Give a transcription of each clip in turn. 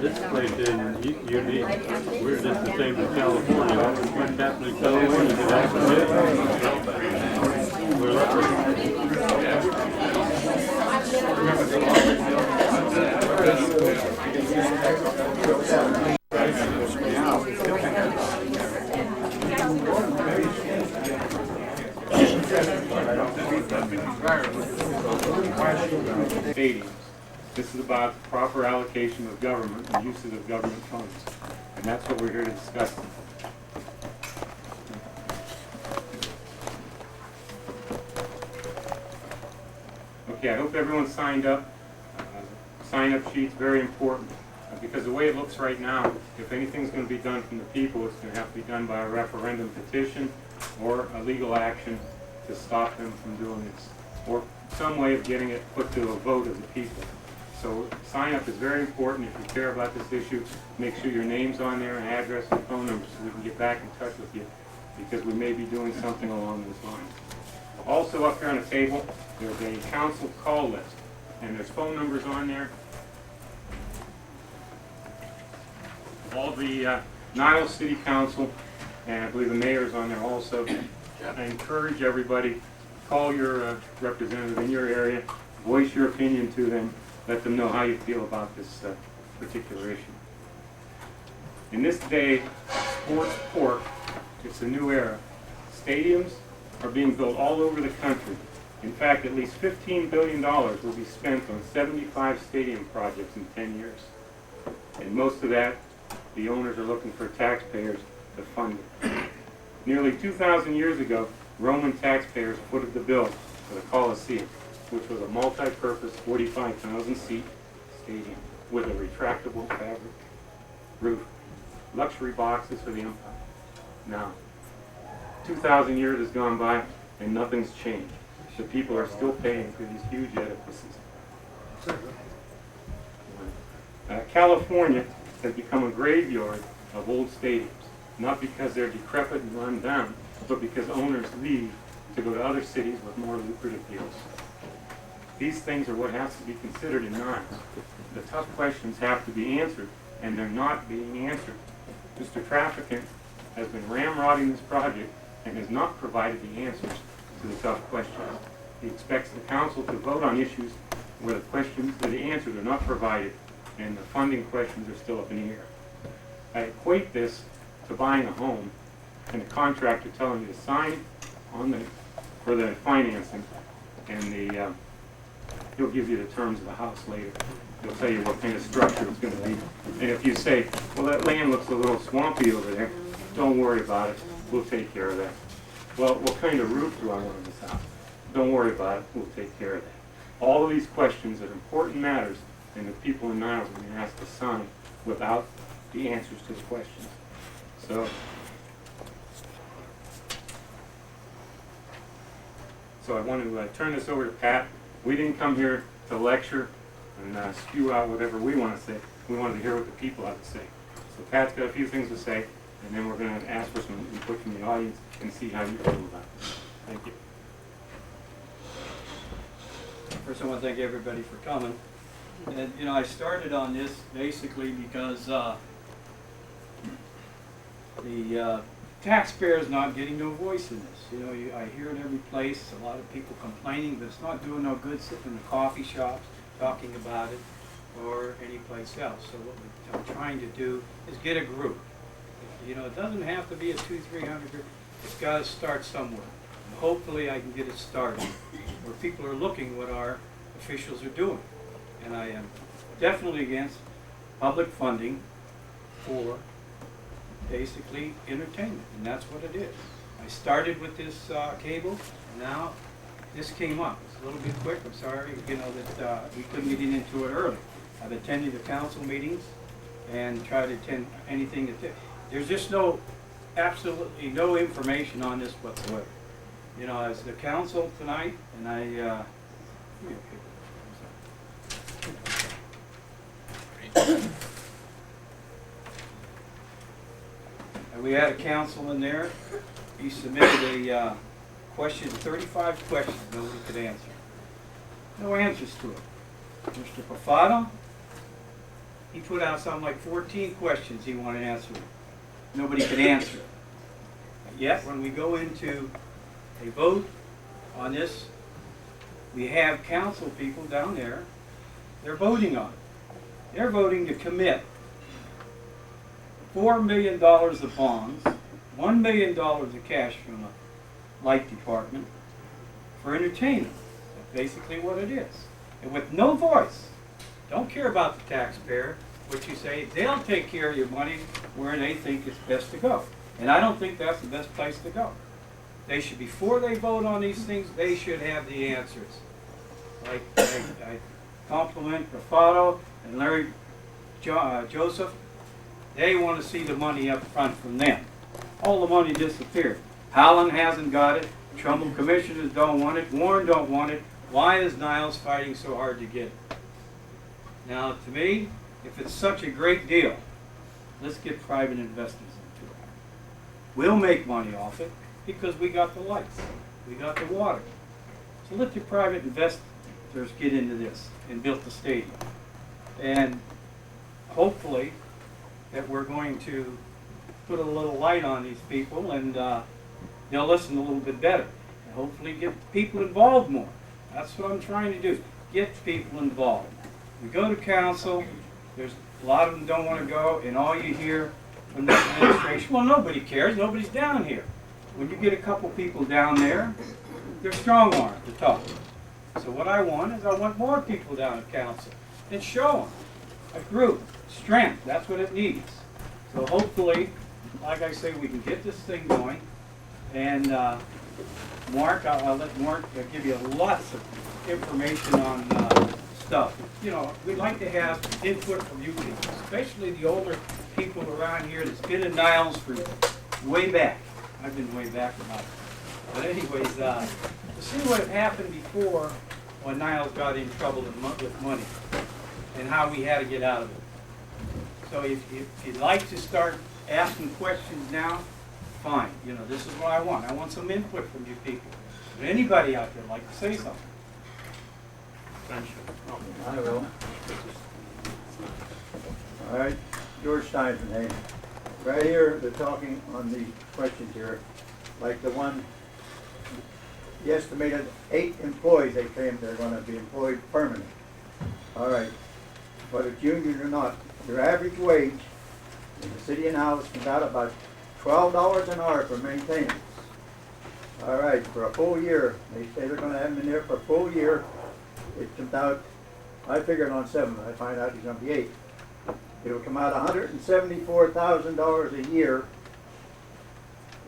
This place isn't unique. We're just the same as California. What's happening in California is actually it. We're lucky. Stadiums. This is about the proper allocation of government and uses of government funds. And that's what we're here to discuss. Okay, I hope everyone signed up. Sign-up sheet's very important because the way it looks right now, if anything's going to be done from the people, it's going to have to be done by a referendum petition or a legal action to stop them from doing this, or some way of getting it put to a vote of the people. So sign up is very important. If you care about this issue, make sure your name's on there and address and phone number so we can get back in touch with you, because we may be doing something along those lines. Also up here on the table, there's a council call list, and there's phone numbers on there. All the Niles City Council, and I believe the mayor's on there also. I encourage everybody, call your representative in your area, voice your opinion to them, let them know how you feel about this particular issue. In this day, sports pork, it's a new era. Stadiums are being built all over the country. In fact, at least $15 billion will be spent on 75 stadium projects in 10 years. And most of that, the owners are looking for taxpayers to fund it. Nearly 2,000 years ago, Roman taxpayers footed the bill for the Colosseum, which was a multi-purpose 45,000-seat stadium with a retractable fabric roof, luxury boxes for the empire. Now, 2,000 years has gone by and nothing's changed. The people are still paying for these huge edifices. California has become a graveyard of old stadiums, not because they're decrepit and run down, but because owners leave to go to other cities with more lucrative deals. These things are what has to be considered in Niles. The tough questions have to be answered, and they're not being answered. Mr. Trafficant has been ramrodding this project and has not provided the answers to the tough questions. He expects the council to vote on issues where the answers are not provided and the funding questions are still up in the air. I equate this to buying a home and a contractor telling you to sign on for the financing, and he'll give you the terms of the house later. He'll tell you what kind of structure it's going to be. And if you say, well, that land looks a little swampy over there, don't worry about it, we'll take care of that. Well, what kind of roof do I want on this house? Don't worry about it, we'll take care of that. All of these questions are important matters, and the people in Niles are being asked to sign without the answers to the questions. So I want to turn this over to Pat. We didn't come here to lecture. and spew out whatever we want to say. We wanted to hear what the people have to say. So Pat's got a few things to say, and then we're going to ask for some input from the audience and see how you feel about it. Thank you. First, I want to thank everybody for coming. And, you know, I started on this basically because the taxpayer's not getting no voice in this. You know, I hear it every place, a lot of people complaining, but it's not doing no good sitting in the coffee shops talking about it or any place else. So what I'm trying to do is get a group. You know, it doesn't have to be a 200-300 group. It's got to start somewhere. And hopefully I can get it started where people are looking what our officials are doing. And I am definitely against public funding for basically entertainment, and that's what it is. I started with this cable, and now this came up. It's a little bit quick, I'm sorry, you know, that we couldn't get into it early. I've attended the council meetings and tried to attend anything that there's just absolutely no information on this whatsoever. You know, as the council tonight, and I, give me a paper. And we had a council in there. He submitted a question, 35 questions nobody could answer. No answers to it. Mr. Cafaro, he put out something like 14 questions he wanted answered. Nobody could answer it. Yet, when we go into a vote on this, we have council people down there, they're voting on it. They're voting to commit $4 million of bonds, $1 million of cash from the light department for entertainment. That's basically what it is. And with no voice, don't care about the taxpayer, what you say, they'll take care of your money where they think it's best to go. And I don't think that's the best place to go. They should, before they vote on these things, they should have the answers. Like I compliment Cafaro and Larry Joseph. They want to see the money up front from them. All the money disappeared. Howland hasn't got it. Trumbull commissioners don't want it. Warren don't want it. Why is Niles fighting so hard to get it? Now, to me, if it's such a great deal, let's get private investors into it. We'll make money off it because we got the lights. We got the water. So let the private investors get into this and build the stadium. And hopefully that we're going to put a little light on these people and they'll listen a little bit better. And hopefully get people involved more. That's what I'm trying to do. Get people involved. We go to council, there's a lot of them don't want to go, and all you hear from the administration, well, nobody cares, nobody's down here. When you get a couple people down there, they're strong-armed to talk. So what I want is I want more people down at council and show them a group, strength, that's what it needs. So hopefully, like I say, we can get this thing going. And Mark, I'll let Mark give you lots of information on stuff. You know, we'd like to have input from you people, especially the older people around here that's been in Niles for way back. I've been way back about it. But anyways, to see what happened before when Niles got in trouble with money and how we had to get out of it. So if you'd like to start asking questions now, fine. You know, this is what I want. I want some input from you people. But anybody out there like to say something? I will. All right, George Stein's name. Right here, they're talking on the questions here, like the one, the estimated 8 employees they claim they're going to be employed permanent. All right, whether it's union or not, their average wage in the city of Niles is about $12 an hour for maintenance. All right, for a full year, they say they're going to have them in there for a full year. It's about, I figured on 7, I find out it's going to be 8. It'll come out $174,000 a year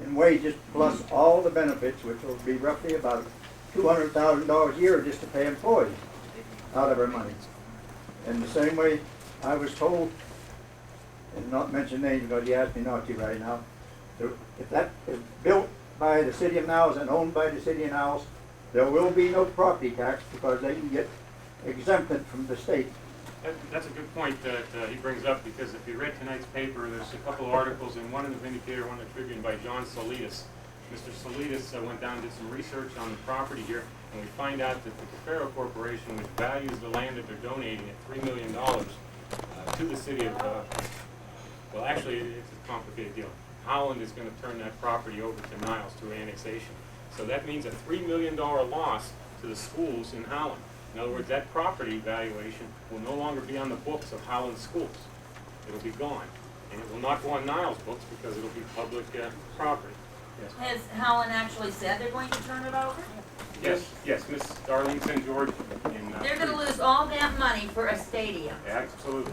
in wages plus all the benefits, which will be roughly about $200,000 a year just to pay employees out of our money. And the same way I was told, and not mention names because you asked me not to right now, if that is built by the city of Niles and owned by the city of Niles, there will be no property tax because they can get exempted from the state. That's a good point that he brings up, because if you read tonight's paper, there's a couple of articles, and one in the Vindicator, one in the Tribune by John Solitas. Mr. Solitas went down and did some research on the property here, and we find out that the Cafaro Corporation, which values the land that they're donating at $3 million to the city of, well, actually, it's a complicated deal. Holland is going to turn that property over to Niles through annexation. So that means a $3 million loss to the schools in Holland. In other words, that property valuation will no longer be on the books of Holland schools. It'll be gone. And it will not go on Niles' books because it'll be public property. Yes. Has Helen actually said they're going to turn it over? Yes, Miss Darlene St. George. They're going to lose all that money for a stadium. Absolutely.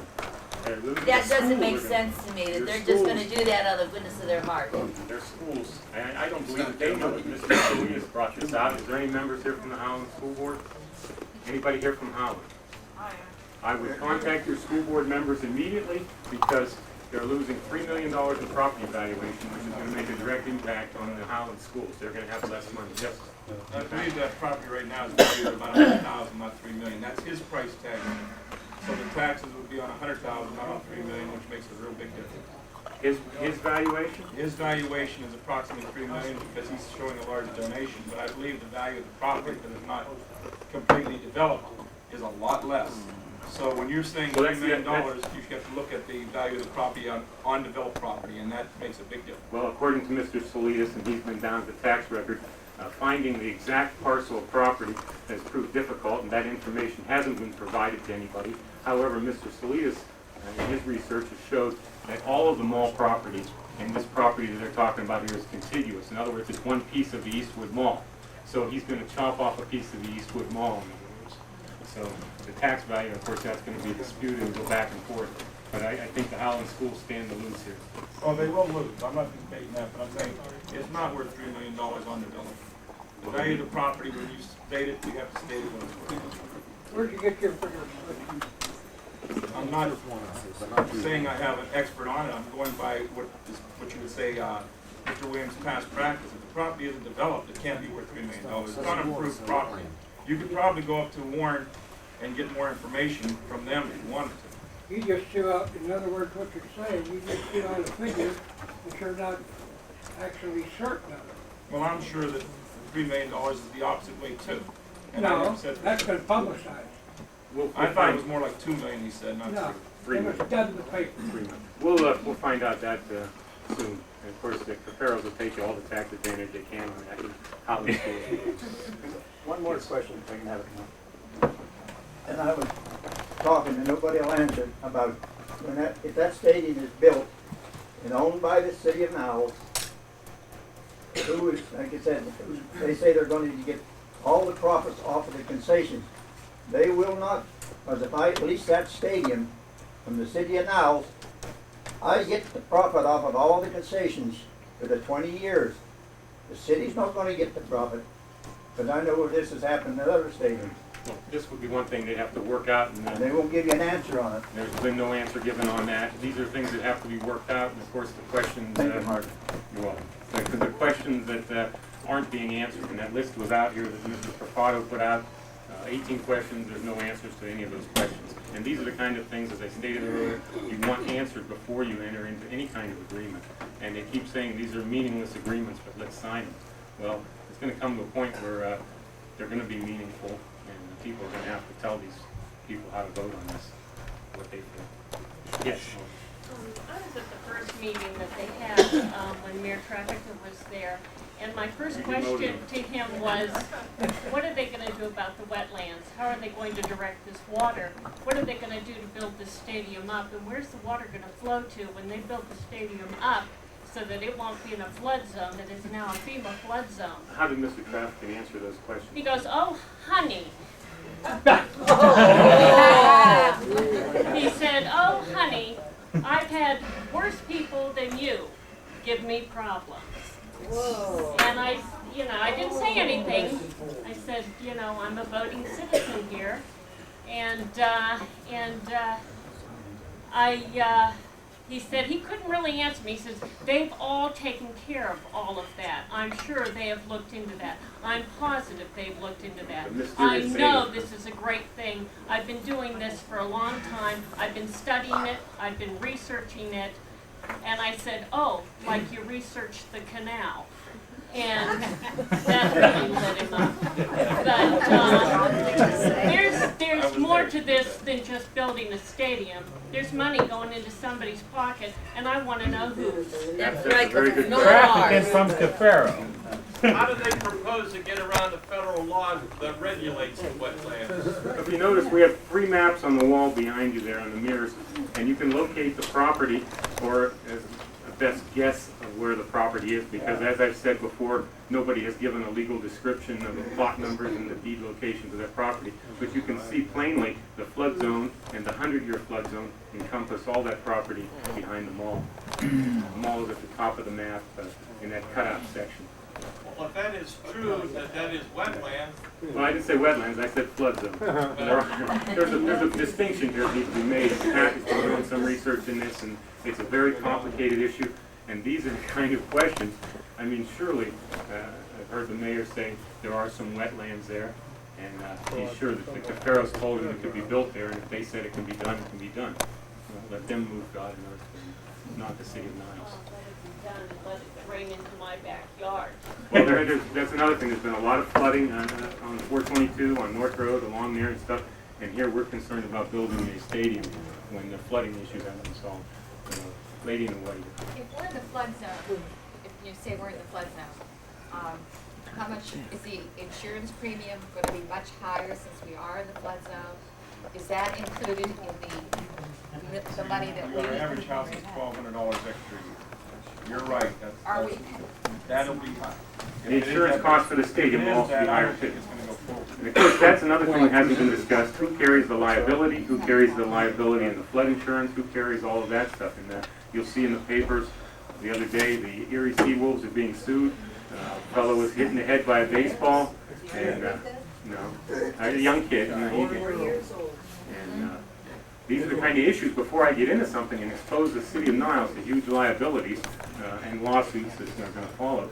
That doesn't make sense to me, that they're just going to do that out of the goodness of their heart. Their schools, and I don't believe that they know that Mr. Salinas brought this out. Is there any members here from the Holland School Board? Anybody here from Holland? I would contact your school board members immediately, because they're losing $3 million in property valuation, which is going to make a direct impact on the Holland schools. They're going to have less money. Yes. I believe that property right now is valued at about $100,000, not $3 million. That's his price tag. So the taxes would be on $100,000, not on $3 million, which makes a real big difference. His valuation? His valuation is approximately $3 million because he's showing a large donation, but I believe the value of the property that is not completely developed is a lot less. So when you're saying $3 million, you have to look at the value of the property on undeveloped property, and that makes a big difference. Well, according to Mr. Solitas, and he's been down to the tax record, finding the exact parcel of property has proved difficult, and that information hasn't been provided to anybody. However, Mr. Solitas, in his research, has showed that all of the mall properties, and this property that they're talking about here, is contiguous. In other words, it's one piece of the Eastwood Mall. So he's going to chop off a piece of the Eastwood Mall, in other words. So the tax value, of course, that's going to be disputed and go back and forth. But I think the Holland schools stand to lose here. Oh, they will lose. I'm not debating that, but I'm saying it's not worth $3 million undeveloped. The value of the property, when you state it, you have to state it when it's worth. Where'd you get your figures? I'm not saying I have an expert on it. I'm going by what you would say, Mr. Williams' past practice. If the property isn't developed, it can't be worth $3 million. It's unimproved property. You could probably go up to Warren and get more information from them if you wanted to. You just threw out, in other words, what you're saying, you just threw out a figure, but you're not actually certain of it. Well, I'm sure that $3 million is the opposite way too. And I No, never said that's been publicized. I I thought it was more like $2 million, he said, not No, $3. it was done in the paper. We'll find out that soon. And of course, the Cafaros will take all the tax advantage they can on that. Holland schools. One more question, if I can have it now. And I was talking, and nobody will answer, about when if that stadium is built and owned by the city of Niles, who is, like I said, they say they're going to get all the profits off of the concessions. They will not, because if I lease that stadium from the city of Niles, I get the profit off of all the concessions for the 20 years. The city's not going to get the profit, because I know this has happened at other stadiums. Well, this would be one thing they'd have to work out, And they won't give you an answer on it. there's been no answer given on that. These are things that have to be worked out, and of course, the questions. Thank you, Mark. You're welcome. The questions that aren't being answered, and that list was out here that Mr. Cafaro put out, 18 questions, there's no answers to any of those questions. And these are the kind of things, as I stated earlier, you want answered before you enter into any kind of agreement. And they keep saying these are meaningless agreements, but let's sign them. Well, it's going to come to a point where they're going to be meaningful, and people are going to have to tell these people how to vote on this, what they feel. Yes? I was at the first meeting that they had when Mayor Trafficker was there, and my first question to him was, what are they going to do about the wetlands? How are they going to direct this water? What are they going to do to build this stadium up? And where's the water going to flow to when they build the stadium up so that it won't be in a flood zone that is now a FEMA flood zone? How did Mr. Traffic answer those questions? He goes, oh, honey. He said, oh, honey, I've had worse people than you give me problems. Whoa. And I didn't say anything. I said, I'm a voting citizen here. And he said he couldn't really answer me. He says, they've all taken care of all of that. I'm sure they have looked into that. I'm positive they've looked into that. The mysterious I know savings. this is a great thing. I've been doing this for a long time. I've been studying it. I've been researching it. And I said, oh, like you researched the canal. And that really lit him up. But there's more to this than just building a stadium. There's money going into somebody's pocket, and I want to know who. That's right, very 'cause good it's not Traffic is ours. from Cafaro. How do they propose to get around the federal law that regulates wetlands? If you notice, we have 3 maps on the wall behind you there on the mirrors, and you can locate the property, or as a best guess of where the property is, because as I've said before, nobody has given a legal description of the plot numbers and the deed locations of that property. But you can see plainly the flood zone and the 100-year flood zone encompass all that property behind the mall. The mall is at the top of the map in that cutout section. Well, if that is true, that is wetlands, Well, I didn't say wetlands, I said flood zone. There's a distinction here that needs to be made. Pat has been doing some research in this, and it's a very complicated issue, and these are the kind of questions, I mean, surely, I've heard the mayor say there are some wetlands there, and he's sure that the Cafaros told him it could be built there, and if they said it can be done, it can be done. Well, let them move God and earth, and not the city of Niles. Let it be done and let it drain into my backyard. Well, that's another thing. There's been a lot of flooding on 422, on North Road, along there and stuff. And here we're concerned about building a stadium when the flooding issues haven't been solved. Lady in the white. If we're in the flood zone, if you say we're in the flood zone, how much is the insurance premium going to be much higher since we are in the flood zone? Is that included in the money that we? your average house is $1,200 extra a year. You're right, Are we? that'll be high. The insurance cost for the stadium will also be higher too. It's gonna go forward. And of course, that's another thing that hasn't been discussed. Who carries the liability? Who carries the liability in the flood insurance? Who carries all of that stuff? And you'll see in the papers the other day, the Erie Seawolves are being sued. A fellow was hit in the head by a baseball, and a young kid. And these are the kind of issues, before I get into something and expose the city of Niles to huge liabilities and lawsuits that are going to follow,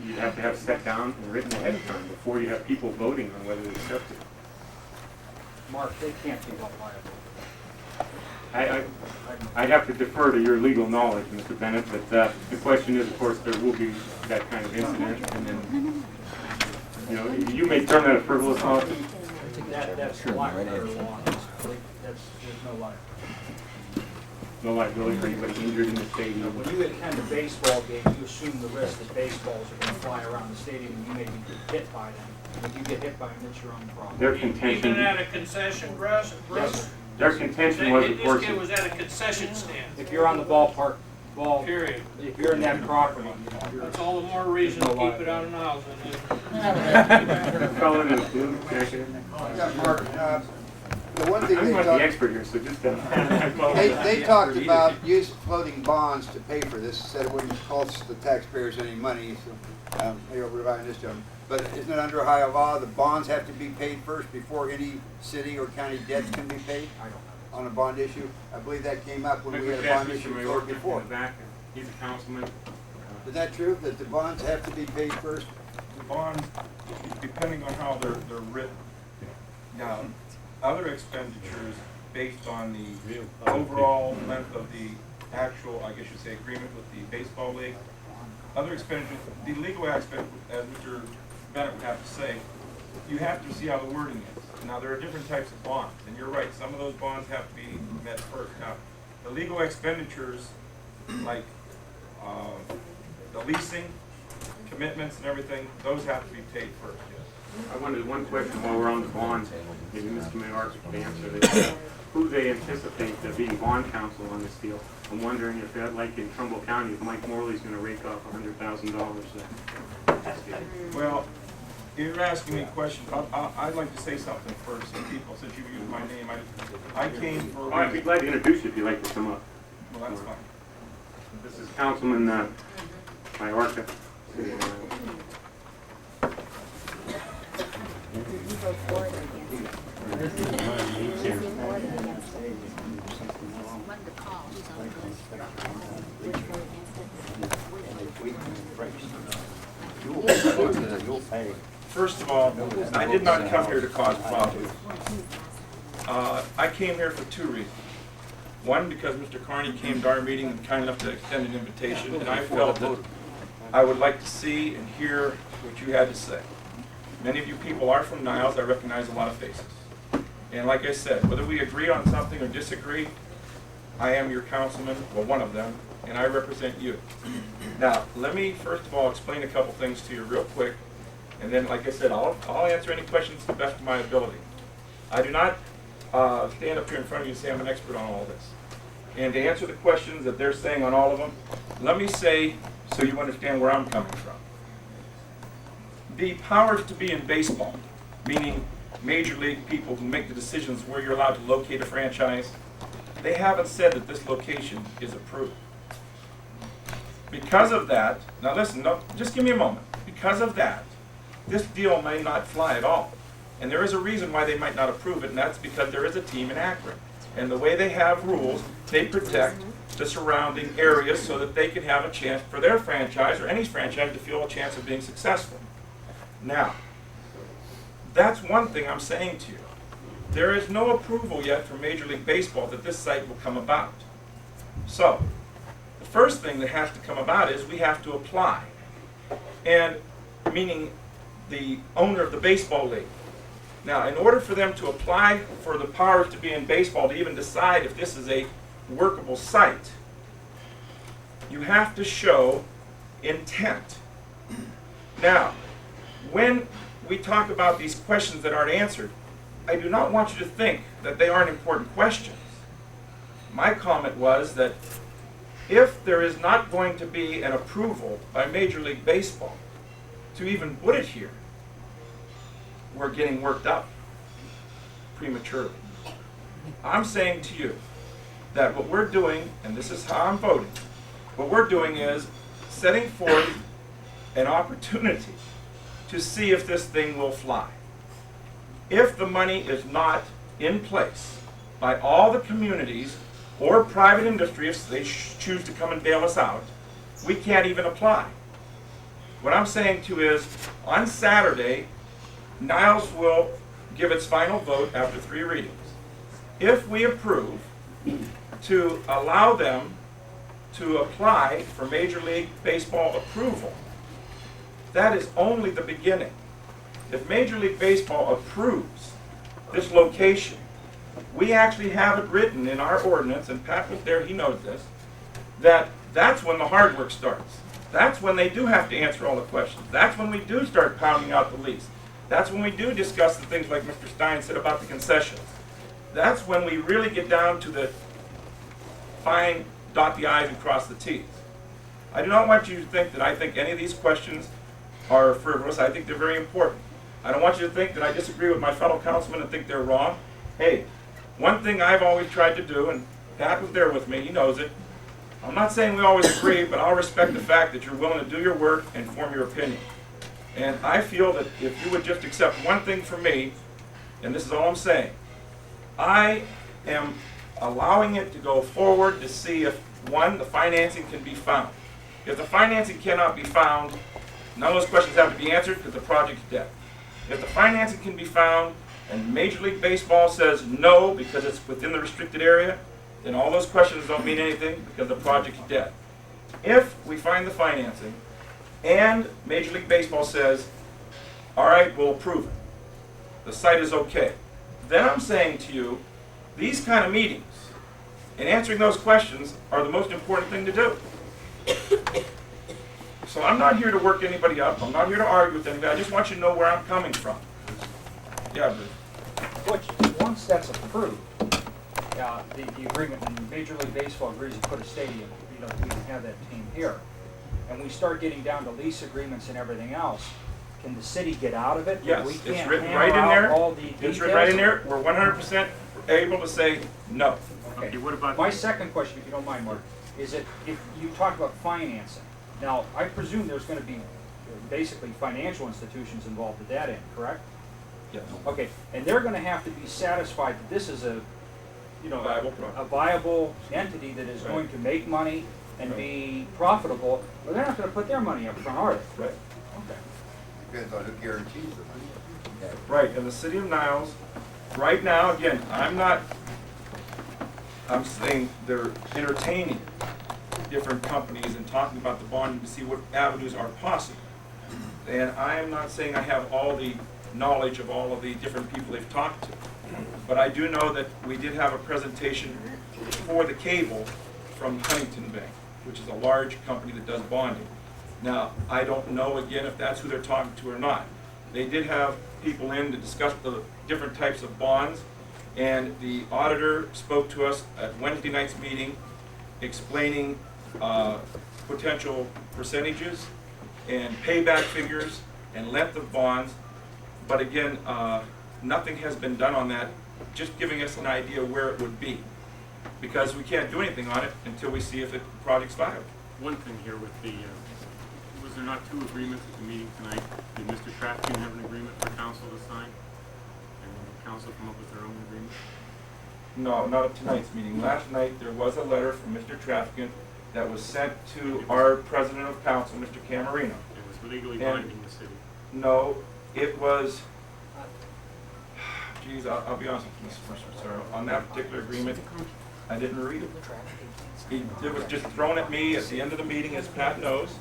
you have to have set down and written ahead of time before you have people voting on whether to accept it. Mark, they can't be held liable. I'd have to defer to your legal knowledge, Mr. Bennett, but the question is, of course, there will be that kind of incident, and then, you may term that a frivolous lawsuit. That's liability law. There's no liability. No liability for anybody injured in the stadium. When you attend a baseball game, you assume the risk that baseballs are going to fly around the stadium and you may be hit by them. And if you get hit by them, it's your own problem. Their Even contention, at a concession, Russ? Yes. their contention was, of course, This kid was at a concession stand, If you're on the ballpark, period. if you're in that property, That's all the more reason to keep it out of Niles. And fellow in the blue jacket. Yeah, Mark, the one thing I'm they not the talked, expert here, so just, they talked about using floating bonds to pay for this, said it wouldn't cost the taxpayers any money, so, maybe I'll rely on this gentleman. But isn't it under Ohio law, the bonds have to be paid first before any city or county debts can be paid on a bond issue? I believe that came up when we had a bond issue before. in the back, he's a councilman. Is that true, that the bonds have to be paid first? The bonds, depending on how they're written. Now, other expenditures based on the overall length of the actual, I guess you'd say, agreement with the baseball league. Other expenditures, the legal aspect, as Mr. Bennett would have to say, you have to see how the wording is. Now, there are different types of bonds, and you're right, some of those bonds have to be met first. Now, the legal expenditures, like the leasing, commitments and everything, those have to be paid first, yes. I wanted one question while we're on the bonds, maybe Mr. Mayor could answer this. Who they anticipate being bond counsel on this deal? I'm wondering if that, like in Trumbull County, if Mike Morley's going to rake off $100,000. Well, you're asking me questions. I'd like to say something first, people, since you've used my name. I came for a I'd be reason. glad to introduce you if you'd like to come up. Well, that's fine. This is Councilman Iorka. You vote for it or against First of all, I did not come here to cause problems. I came here for two reasons. One, because Mr. Carney came to our meeting and kind enough to extend an invitation, and I felt that I would like to see and hear what you had to say. Many of you people are from Niles. I recognize a lot of faces. And like I said, whether we agree on something or disagree, I am your councilman, well, one of them, and I represent you. Now, let me first of all explain a couple things to you real quick, and then, like I said, I'll answer any questions to the best of my ability. I do not stand up here in front of you and say I'm an expert on all this. And to answer the questions that they're saying on all of them, let me say, so you understand where I'm coming from. The powers to be in baseball, meaning major league people who make the decisions where you're allowed to locate a franchise, they haven't said that this location is approved. Because of that, now listen, no, just give me a moment. Because of that, this deal may not fly at all. And there is a reason why they might not approve it, and that's because there is a team in Akron. And the way they have rules, they protect the surrounding areas so that they can have a chance for their franchise or any franchise to feel a chance of being successful. Now, that's one thing I'm saying to you. There is no approval yet from Major League Baseball that this site will come about. So, the first thing that has to come about is we have to apply. And meaning the owner of the baseball league. Now, in order for them to apply for the powers to be in baseball to even decide if this is a workable site, you have to show intent. Now, when we talk about these questions that aren't answered, I do not want you to think that they aren't important questions. My comment was that if there is not going to be an approval by Major League Baseball to even put it here, we're getting worked up prematurely. I'm saying to you that what we're doing, and this is how I'm voting, what we're doing is setting forth an opportunity to see if this thing will fly. If the money is not in place by all the communities or private industry, if they choose to come and bail us out, we can't even apply. What I'm saying to you is, on Saturday, Niles will give its final vote after 3 readings. If we approve to allow them to apply for Major League Baseball approval, that is only the beginning. If Major League Baseball approves this location, we actually have it written in our ordinance, and Pat was there, he knows this, that's when the hard work starts. That's when they do have to answer all the questions. That's when we do start pounding out the lease. That's when we do discuss the things like Mr. Stein said about the concessions. That's when we really get down to the fine, dot the I's and cross the T's. I do not want you to think that I think any of these questions are frivolous. I think they're very important. I don't want you to think that I disagree with my fellow councilmen and think they're wrong. Hey, one thing I've always tried to do, and Pat was there with me, he knows it, I'm not saying we always agree, but I'll respect the fact that you're willing to do your work and form your opinion. And I feel that if you would just accept one thing from me, and this is all I'm saying, I am allowing it to go forward to see if, one, the financing can be found. If the financing cannot be found, none of those questions have to be answered because the project's dead. If the financing can be found and Major League Baseball says no because it's within the restricted area, then all those questions don't mean anything because the project's dead. If we find the financing and Major League Baseball says, all right, we'll approve it, the site is okay, then I'm saying to you, these kind of meetings and answering those questions are the most important thing to do. So I'm not here to work anybody up. I'm not here to argue with anybody. I just want you to know where I'm coming from. Yeah, Bruce. Which, once that's approved, the agreement, and Major League Baseball agrees to put a stadium, we can have that team here, and we start getting down to lease agreements and everything else, can the city get out of it? Yes, We it's can't written hammer right in out there. all the It's details? written right in there. We're 100% able to say no. Okay. What about My second question, if you don't mind, Mark, is that if you talk about financing, now, I presume there's going to be basically financial institutions involved at that end, correct? Yes. Okay, and they're gonna have to be satisfied that this is a, you know, Viable product. a viable entity that is going to make money and be profitable, or they're not gonna put their money up front, are they? Right. Okay. Depends on who guarantees the money. Right, and the city of Niles, right now, again, I'm saying they're entertaining different companies and talking about the bonding to see what avenues are possible. And I am not saying I have all the knowledge of all of the different people they've talked to. But I do know that we did have a presentation for the cable from Huntington Bank, which is a large company that does bonding. Now, I don't know again if that's who they're talking to or not. They did have people in to discuss the different types of bonds, and the auditor spoke to us at Wednesday night's meeting explaining potential percentages and payback figures and length of bonds. But again, nothing has been done on that, just giving us an idea where it would be. Because we can't do anything on it until we see if the project's viable. One thing here with the, was there not two agreements at the meeting tonight? Did Mr. Trafkin have an agreement for council to sign? And will the council come up with their own agreement? No, not at tonight's meeting. Last night, there was a letter from Mr. Trafkin that was sent to our president of council, Mr. Camarino. It was legally And- binding the city. No, it was, geez, I'll be honest with you, Mr. Massaro, on that particular agreement, I didn't read it. It was just thrown at me at the end of the meeting, as Pat knows,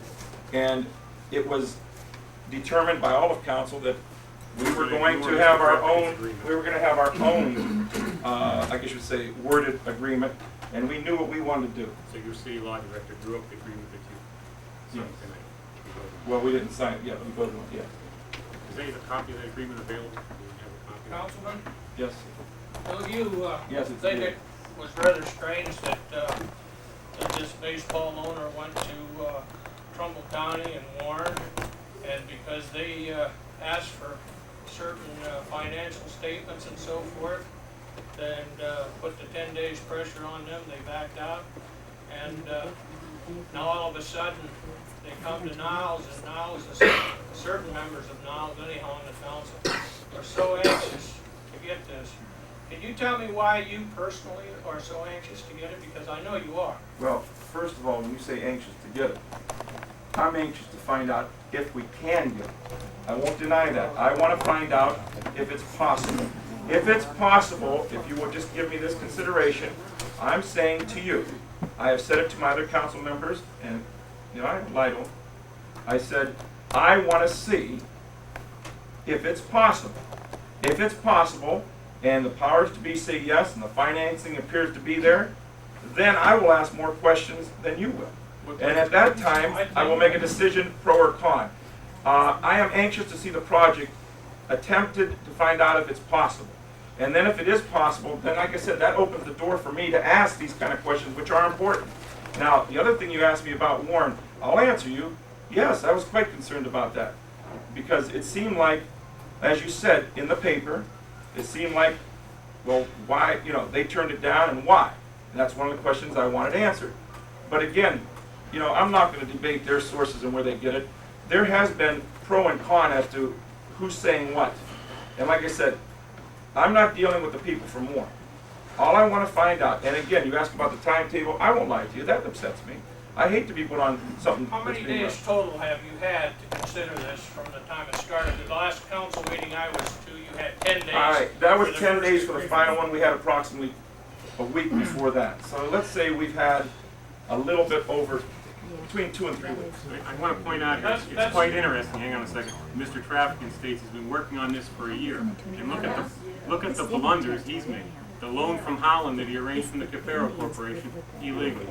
and it was determined by all of council that we were going to have our own, I guess you would say, worded agreement, and we knew what we wanted to do. So your city law director drew up the agreement that you signed tonight. Well, we didn't sign it yet, we voted on it, yeah. Is there a copy of that agreement available? Do we have a copy? Councilman, Yes, will you, yes, it's think good. it was rather strange that, that this baseball owner went to, Trumbull County and Warren, and because they, asked for certain, financial statements and so forth, and, put the 10 days pressure on them, they backed out, and, now all of a sudden, they come to Niles, and Niles, certain members of Niles, anyhow, in the council, are so anxious to get this. Can you tell me why you personally are so anxious to get it? Because I know you are. Well, first of all, when you say anxious to get it, I'm anxious to find out if we can get it. I won't deny that. I want to find out if it's possible. If it's possible, if you will just give me this consideration, I'm saying to you, I have said it to my other council members, and I haven't lied to them. I said, I want to see if it's possible. If it's possible, and the powers to be say yes, and the financing appears to be there, then I will ask more questions than you will. And at that time, I will make a decision, pro or con. I am anxious to see the project attempted to find out if it's possible. And then if it is possible, then like I said, that opens the door for me to ask these kind of questions, which are important. Now, the other thing you asked me about Warren, I'll answer you. Yes, I was quite concerned about that. Because it seemed like, as you said in the paper, it seemed like, well, why, they turned it down and why? And that's one of the questions I wanted answered. But again, I'm not going to debate their sources and where they get it. There has been pro and con as to who's saying what. And like I said, I'm not dealing with the people from Warren. All I want to find out, and again, you asked about the timetable, I won't lie to you, that upsets me. I hate to be put on something How many that's being days total have you had to consider this from the time it started? The last council meeting I was to, you had 10 days. All right, that was for the 10 first days for the agreement. final one. We had approximately a week before that. So let's say we've had a little bit over, between 2 and 3 weeks. I want to point out here, it's quite interesting, hang on a second. Mr. Trafkin states he's been working on this for a year. And look at the blunders he's made. The loan from Holland that he arranged from the Cafaro Corporation, illegal.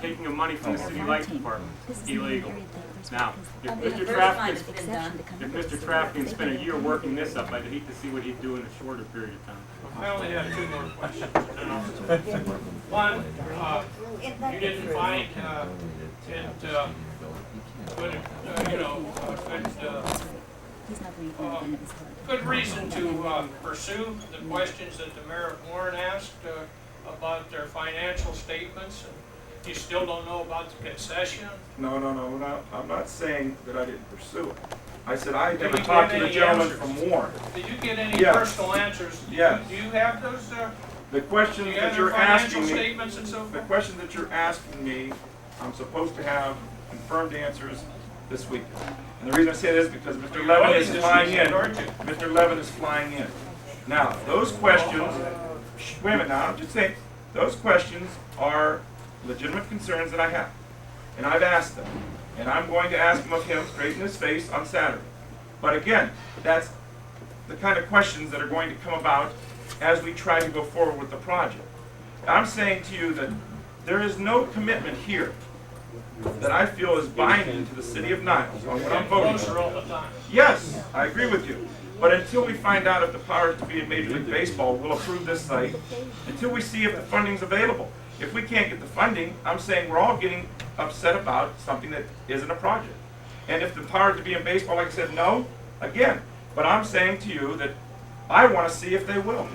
Taking of money from the city light department, illegal. Now, if Mr. Trafkin spent a year working this up, I'd hate to see what he'd do in a shorter period of time. I only have 2 more questions. One, you didn't find good reason to pursue the questions that the mayor of Warren asked about their financial statements You still don't know about the concession? No, I'm not saying that I didn't pursue it. I said I Did never you talked get to the any gentleman answers? from Warren. Did you get any Yes. personal answers? Yes. Do you have those, The do questions you that have their you're financial asking me, statements and so the forth? questions that you're asking me, I'm supposed to have confirmed answers this week. And the reason I say this is because Mr. You're Levin voting is this flying weekend, in. aren't you? Mr. Levin is flying in. Now, those questions, wait a minute now, I'm just saying, those questions are legitimate concerns that I have. And I've asked them. And I'm going to ask them of him straight in his face on Saturday. But again, that's the kind of questions that are going to come about as we try to go forward with the project. I'm saying to you that there is no commitment here that I feel is binding to the city of Niles on what I'm Getting voting closer on. all the time. Yes, I agree with you. But until we find out if the powers to be in Major League Baseball will approve this site, until we see if the funding's available. If we can't get the funding, I'm saying we're all getting upset about something that isn't a project. And if the powers to be in baseball, like I said, no, again. But I'm saying to you that I want to see if they will.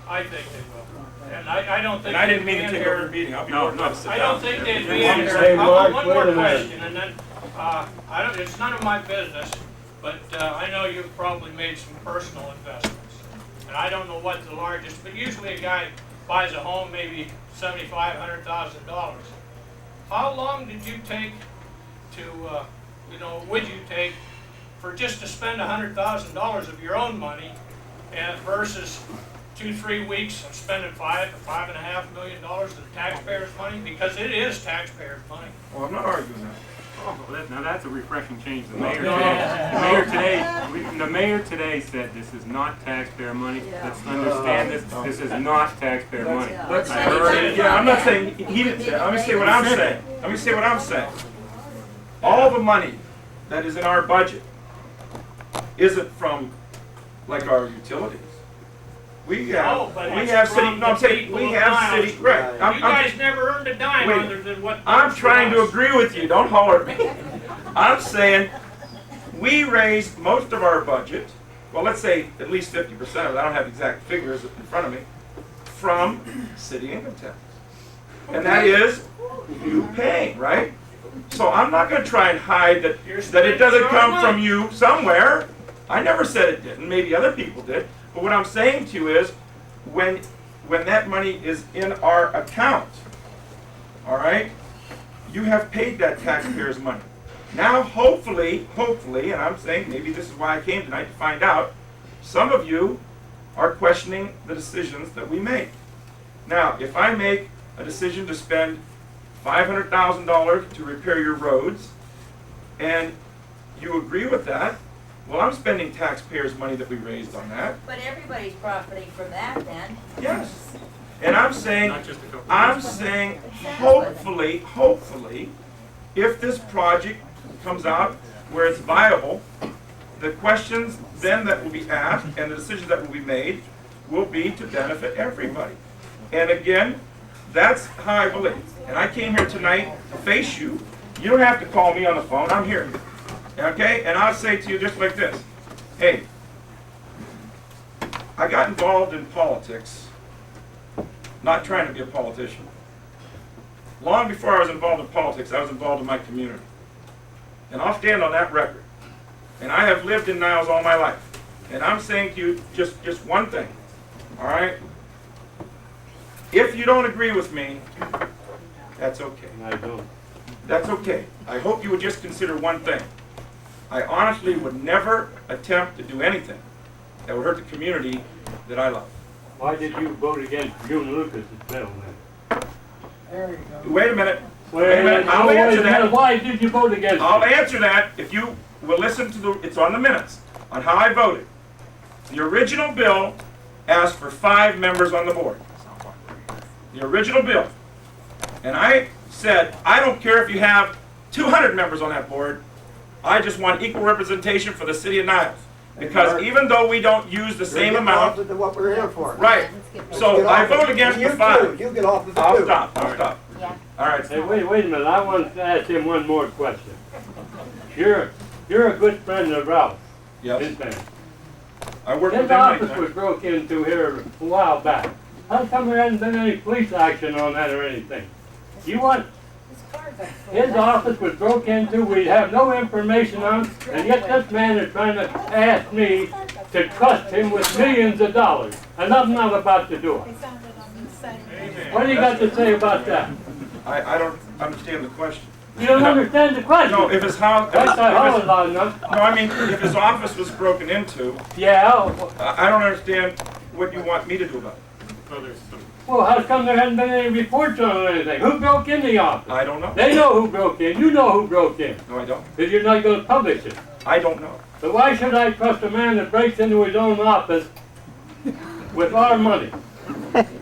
I think they will. And I don't think. And I didn't they'd mean to be in take over here- your meeting. I'll be No, more than no. glad to sit I down. don't think they'd be Hey, in here. Mark, One wait more a minute. question, and then, it's none of my business, but, I know you've probably made some personal investments. And I don't know what the largest, but usually a guy buys a home, maybe $75,000, $100,000. How long did you take to, would you take for just to spend $100,000 of your own money and versus 2-3 weeks of spending $5.5 million of the taxpayers' money? Because it is taxpayers' money. Well, I'm not arguing that. Oh, now that's a refreshing change. The mayor No. the mayor today said this is not taxpayer money. Let's understand this. This is not taxpayer money. Let's, I heard it. yeah, I'm not saying he didn't say it. Let me say what I'm saying. Let me say what I'm saying. All the money that is in our budget isn't from like our utilities. We No, but we it's have city. from No, I'm the saying people we of have Niles. city. Right. You guys never earned a dime Wait. other than what. I'm goes to trying to us. agree with you. Don't holler at me. I'm saying we raise most of our budget, well, let's say at least 50% of it, I don't have exact figures in front of me, from city income tax. And that is you paying, right? So I'm not going to try and hide that it doesn't come from you somewhere. I never said it didn't. Maybe other people did. But what I'm saying to you is when that money is in our account, all right, you have paid that taxpayer's money. Now, hopefully, and I'm saying maybe this is why I came tonight to find out, some of you are questioning the decisions that we make. Now, if I make a decision to spend $500,000 to repair your roads, and you agree with that, well, I'm spending taxpayers' money that we raised on that. But everybody's profiting from that then. Yes. And I'm saying, Not just a couple. I'm saying, hopefully, if this project comes out where it's viable, the questions then that will be asked and the decisions that will be made will be to benefit everybody. And again, that's how I believe. And I came here tonight to face you. You don't have to call me on the phone. I'm here. Okay? And I'll say to you just like this. Hey, I got involved in politics, not trying to be a politician. Long before I was involved in politics, I was involved in my community. And I'll stand on that record. And I have lived in Niles all my life. And I'm saying to you just one thing. All right? If you don't agree with me, that's okay. I don't. That's okay. I hope you would just consider one thing. I honestly would never attempt to do anything that would hurt the community that I love. Why did you vote against June Lucas's bill then? Wait a minute. Wait a minute. I'll answer that. Why did you vote against I'll it? answer that if you will listen to it's on the minutes, on how I voted. The original bill asked for 5 members on the board. The original bill. And I said, I don't care if you have 200 members on that board, I just want equal representation for the city of Niles. Because even though we don't use the same amount, That's what we're here for. right, so I vote against the 5. You get off of it I'll too. stop. All right. Hey, wait a minute, I want to ask him one more question. You're a good friend of Ralph, his Yes. man. I work His with him office many was times. broke into here a while back. How come there hasn't been any police action on that or anything? You want His office was broke into, we have no information on, and yet this man is trying to ask me to trust him with millions of dollars, and I'm not about to do it. What do you got to say about that? I don't understand the question. You don't understand the question? No, if his house, That's a hell of a lot. no, I mean, if his office was broken into, Yeah, I don't understand what you want me to do about it. well, how come there hasn't been any reports on anything? Who broke in the office? I don't know. They know who broke in, you know who broke in, No, I don't. because you're not going to publish it. I don't know. But why should I trust a man that breaks into his own office with our money?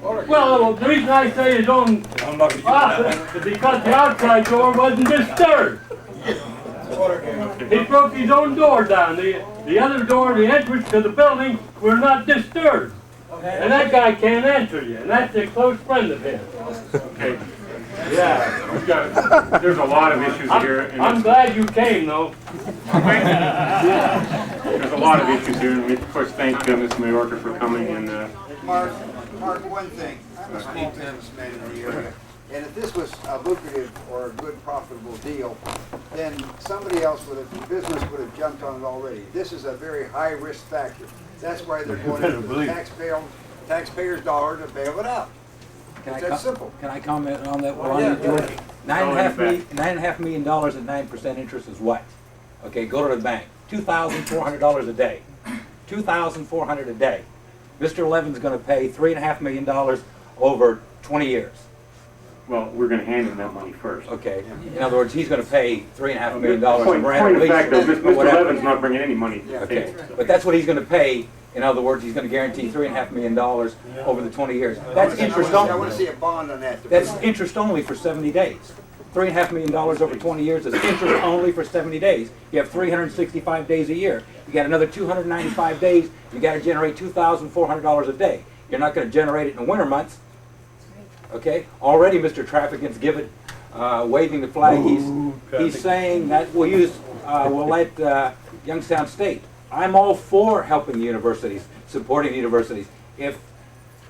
Well, the reason I say his own I'm not gonna office is because the outside door wasn't disturbed. He broke his own door down. The other door, the entrance to the building, were not disturbed. And that guy can't answer you, and that's a close friend of his. Okay, Yeah. we've got, there's a lot of issues here, and I'm glad you came, though. there's a lot of issues here, and we of course thank Ms. Mayorka for coming, and Mark, one thing, I'm a small businessman in the area, and if this was a lucrative or a good profitable deal, then somebody else would have, business would have jumped on it already. This is a very high risk factor. That's why they're going into the taxpayers' dollar to bail it out. Can I It's that simple. Can I comment on that? Oh, yeah, go ahead. $9.5 million at 9% interest is what? Okay, go to the bank. $2,400 a day. $2,400 a day. Mr. Levin's going to pay $3.5 million over 20 years. well, we're gonna hand him that money first. Okay. In other words, he's going to pay $3.5 million Point in rent, of lease, fact, though, or Mr. whatever. Levin's not bringing any money to the Okay, table. but that's what he's going to pay. In other words, he's going to guarantee $3.5 million over the 20 years. That's interest I want only. to see a bond on that. That's interest only for 70 days. $3.5 million over 20 years is interest only for 70 days. You have 365 days a year. You got another 295 days. You got to generate $2,400 a day. You're not going to generate it in the winter months. Okay? Already, Mr. Trafficant's given, waving the flag. He's saying that we'll let Youngstown State. I'm all for helping the universities, supporting the universities. If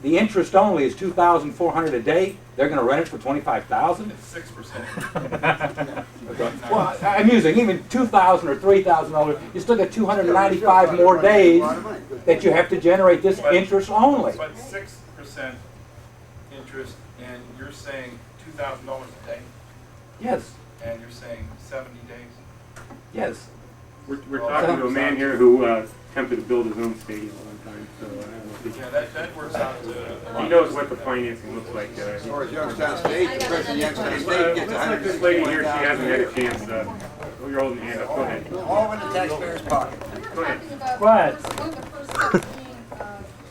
the interest only is $2,400 a day, they're going to rent it for $25,000. It's 6%. Okay. Well, I'm using even $2,000 or $3,000. You still got 295 more days that you have to generate this interest only. But 6% interest, and you're saying $2,000 a day, Yes, and you're saying 70 days? yes. We're talking to a man here who attempted to build his own stadium at one time, so I don't know Yeah, that works out to. if he knows what the financing looks like. As far as Youngstown State, the president of Youngstown State gets Looks like this lady here, she hasn't had a chance, you're holding your hand up, go ahead. all in the taxpayer's pocket. Go ahead. What? One of the first steps being,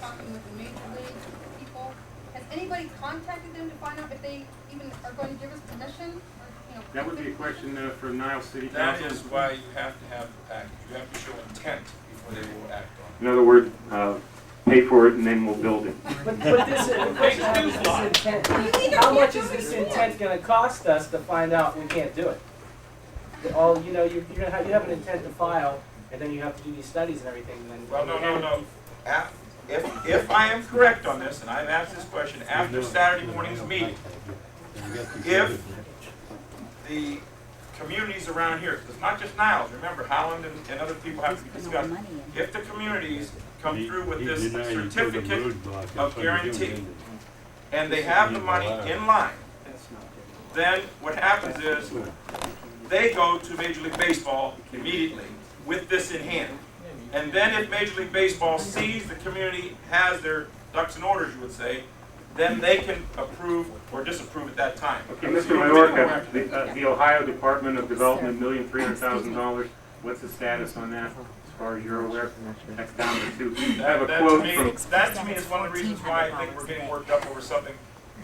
talking with the major league people. Has anybody contacted them to find out if they even are going to give us permission? Or, That would be a question for Niles City That Council. is why you have to have the package. You have to show intent before they will act on In other words, pay for it and then we'll build it. But this, the question is this intent. How much is this intent gonna cost us to find out we can't do it? All, you have an intent to file, and then you have to do these studies and everything, and then. Well, no. If I am correct on this, and I've asked this question after Saturday morning's meeting, if the communities around here, it's not just Niles, remember Holland and other people have to be discussed. If the communities come through with this certificate of guarantee, and they have the money in line, then what happens is, they go to Major League Baseball immediately with this in hand. And then if Major League Baseball sees the community has their ducks in order, you would say, then they can approve or disapprove at that time. Okay, Mr. Mayorka, the Ohio Department of Development, $1,300,000, what's the status on that, as far as you're aware? That's down to two. I have a quote from... That to me is one of the reasons why I think we're getting worked up over something.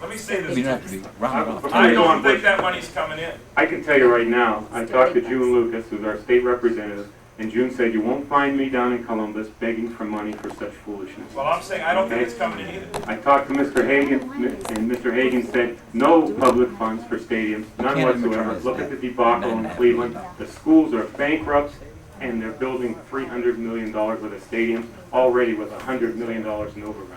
Let me say this. You don't have to be roundabout. I don't think that money's coming in. I can tell you right now, I talked to June Lucas, who's our state representative, and June said, you won't find me down in Columbus begging for money for such foolishness. Well, I'm saying I don't think it's coming in either. I talked to Mr. Hagan, and Mr. Hagan said, no public funds for stadiums, none whatsoever. Look at the debacle in Cleveland. The schools are bankrupt, and they're building $300 million worth of stadiums, already with $100 million in overruns.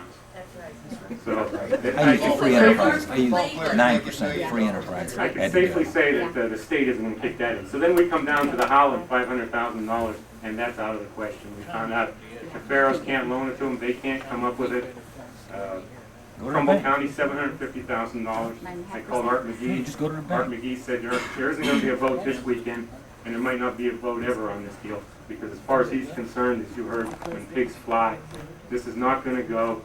So I use free enterprise. I use 9% free enterprise. I can safely say that the state isn't going to kick that in. So then we come down to the Holland $500,000, and that's out of the question. We found out Cafaros can't loan it to them; they can't come up with it. Trumbull County, $750,000. I called Art McGee. Just go to the Art bank. McGee said there isn't going to be a vote this weekend, and there might not be a vote ever on this deal, because as far as he's concerned, as you heard, when pigs fly, this is not going to go.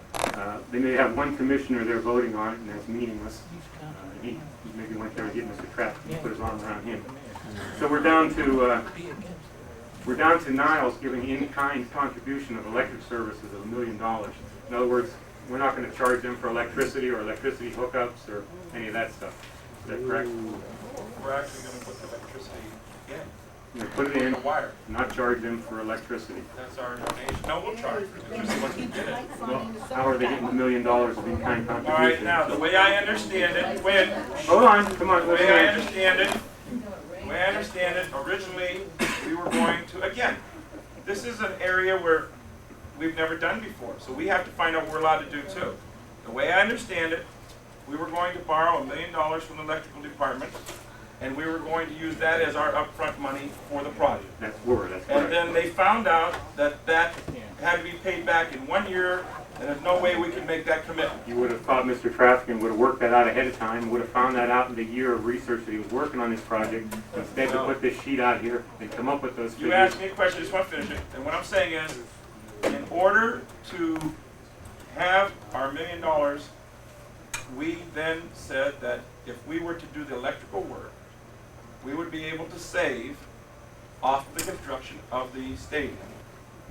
They may have one commissioner there voting on it, and that's meaningless. He maybe went there to get Mr. Trapp and put his arm around him. So we're down to Niles giving in-kind contribution of electric services of $1 million. In other words, we're not going to charge them for electricity or electricity hookups or any of that stuff. Is that correct? We're actually gonna put the electricity in. You know, put it in, The wire. not charge them for electricity. That's our donation. No, we'll charge for it, just once we get it. Well, how are they getting $1 million of in-kind All right, contribution? now, the way I understand it, Hold on, come on. the way I understand it, originally, we were going to, again, this is an area where we've never done before, so we have to find out what we're allowed to do too. The way I understand it, we were going to borrow $1 million from the electrical department, and we were going to use that as our upfront money for the project. That's correct. And then they found out that that had to be paid back in 1 year, and there's no way we could make that commitment. You would have thought Mr. Trafficant would have worked that out ahead of time, would have found that out in the year of research that he was working on this project, instead to put this sheet out here and come up with those figures. You asked me a question, I just want to finish it, and what I'm saying is, in order to have our $1 million, we then said that if we were to do the electrical work, we would be able to save off the construction of the stadium.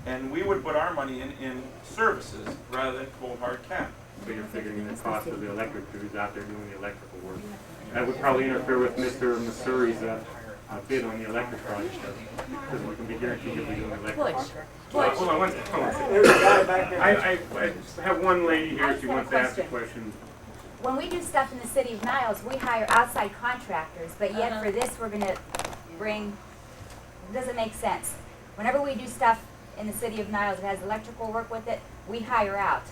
And we would put our money in services rather than cold hard cap. So you're figuring in the cost of the electric crews out there doing the electrical work. That would probably interfere with Mr. Missouri's bid on the electric project, because we can be guaranteed he'll be doing the electric work. Hold on one second. I have one lady here, she wants to ask a question. When we do stuff in the city of Niles, we hire outside contractors, but yet for this, we're gonna bring, it doesn't make sense. Whenever we do stuff in the city of Niles that has electrical work with it, we hire out.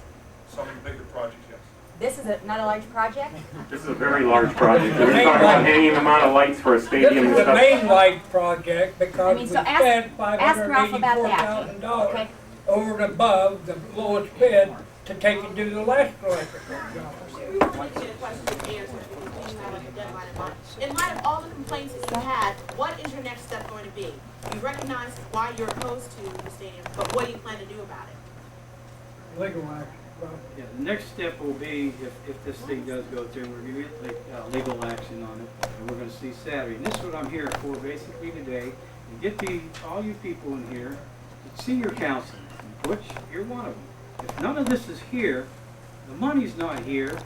Some bigger projects, yes. This is not a large project? This is a very large project. We're talking about hanging them out of lights for a stadium and This is a stuff. main light project I because mean, we so spent ask Ralph about that. $584,000 Okay. over and above the lowest bid to take and do the last electrical job. We wanted to get a question answered because we have like a deadline in mind. In light of all the complaints that you had, what is your next step going to be? You recognize why you're opposed to the stadium, but what do you plan to do about it? Legal action. Yeah, the next step will be, if this thing does go through, we're going to get legal action on it, and we're going to see Saturday. And this is what I'm here for basically today, and get all you people in here, senior council, which you're one of them. If none of this is here, the money's not here,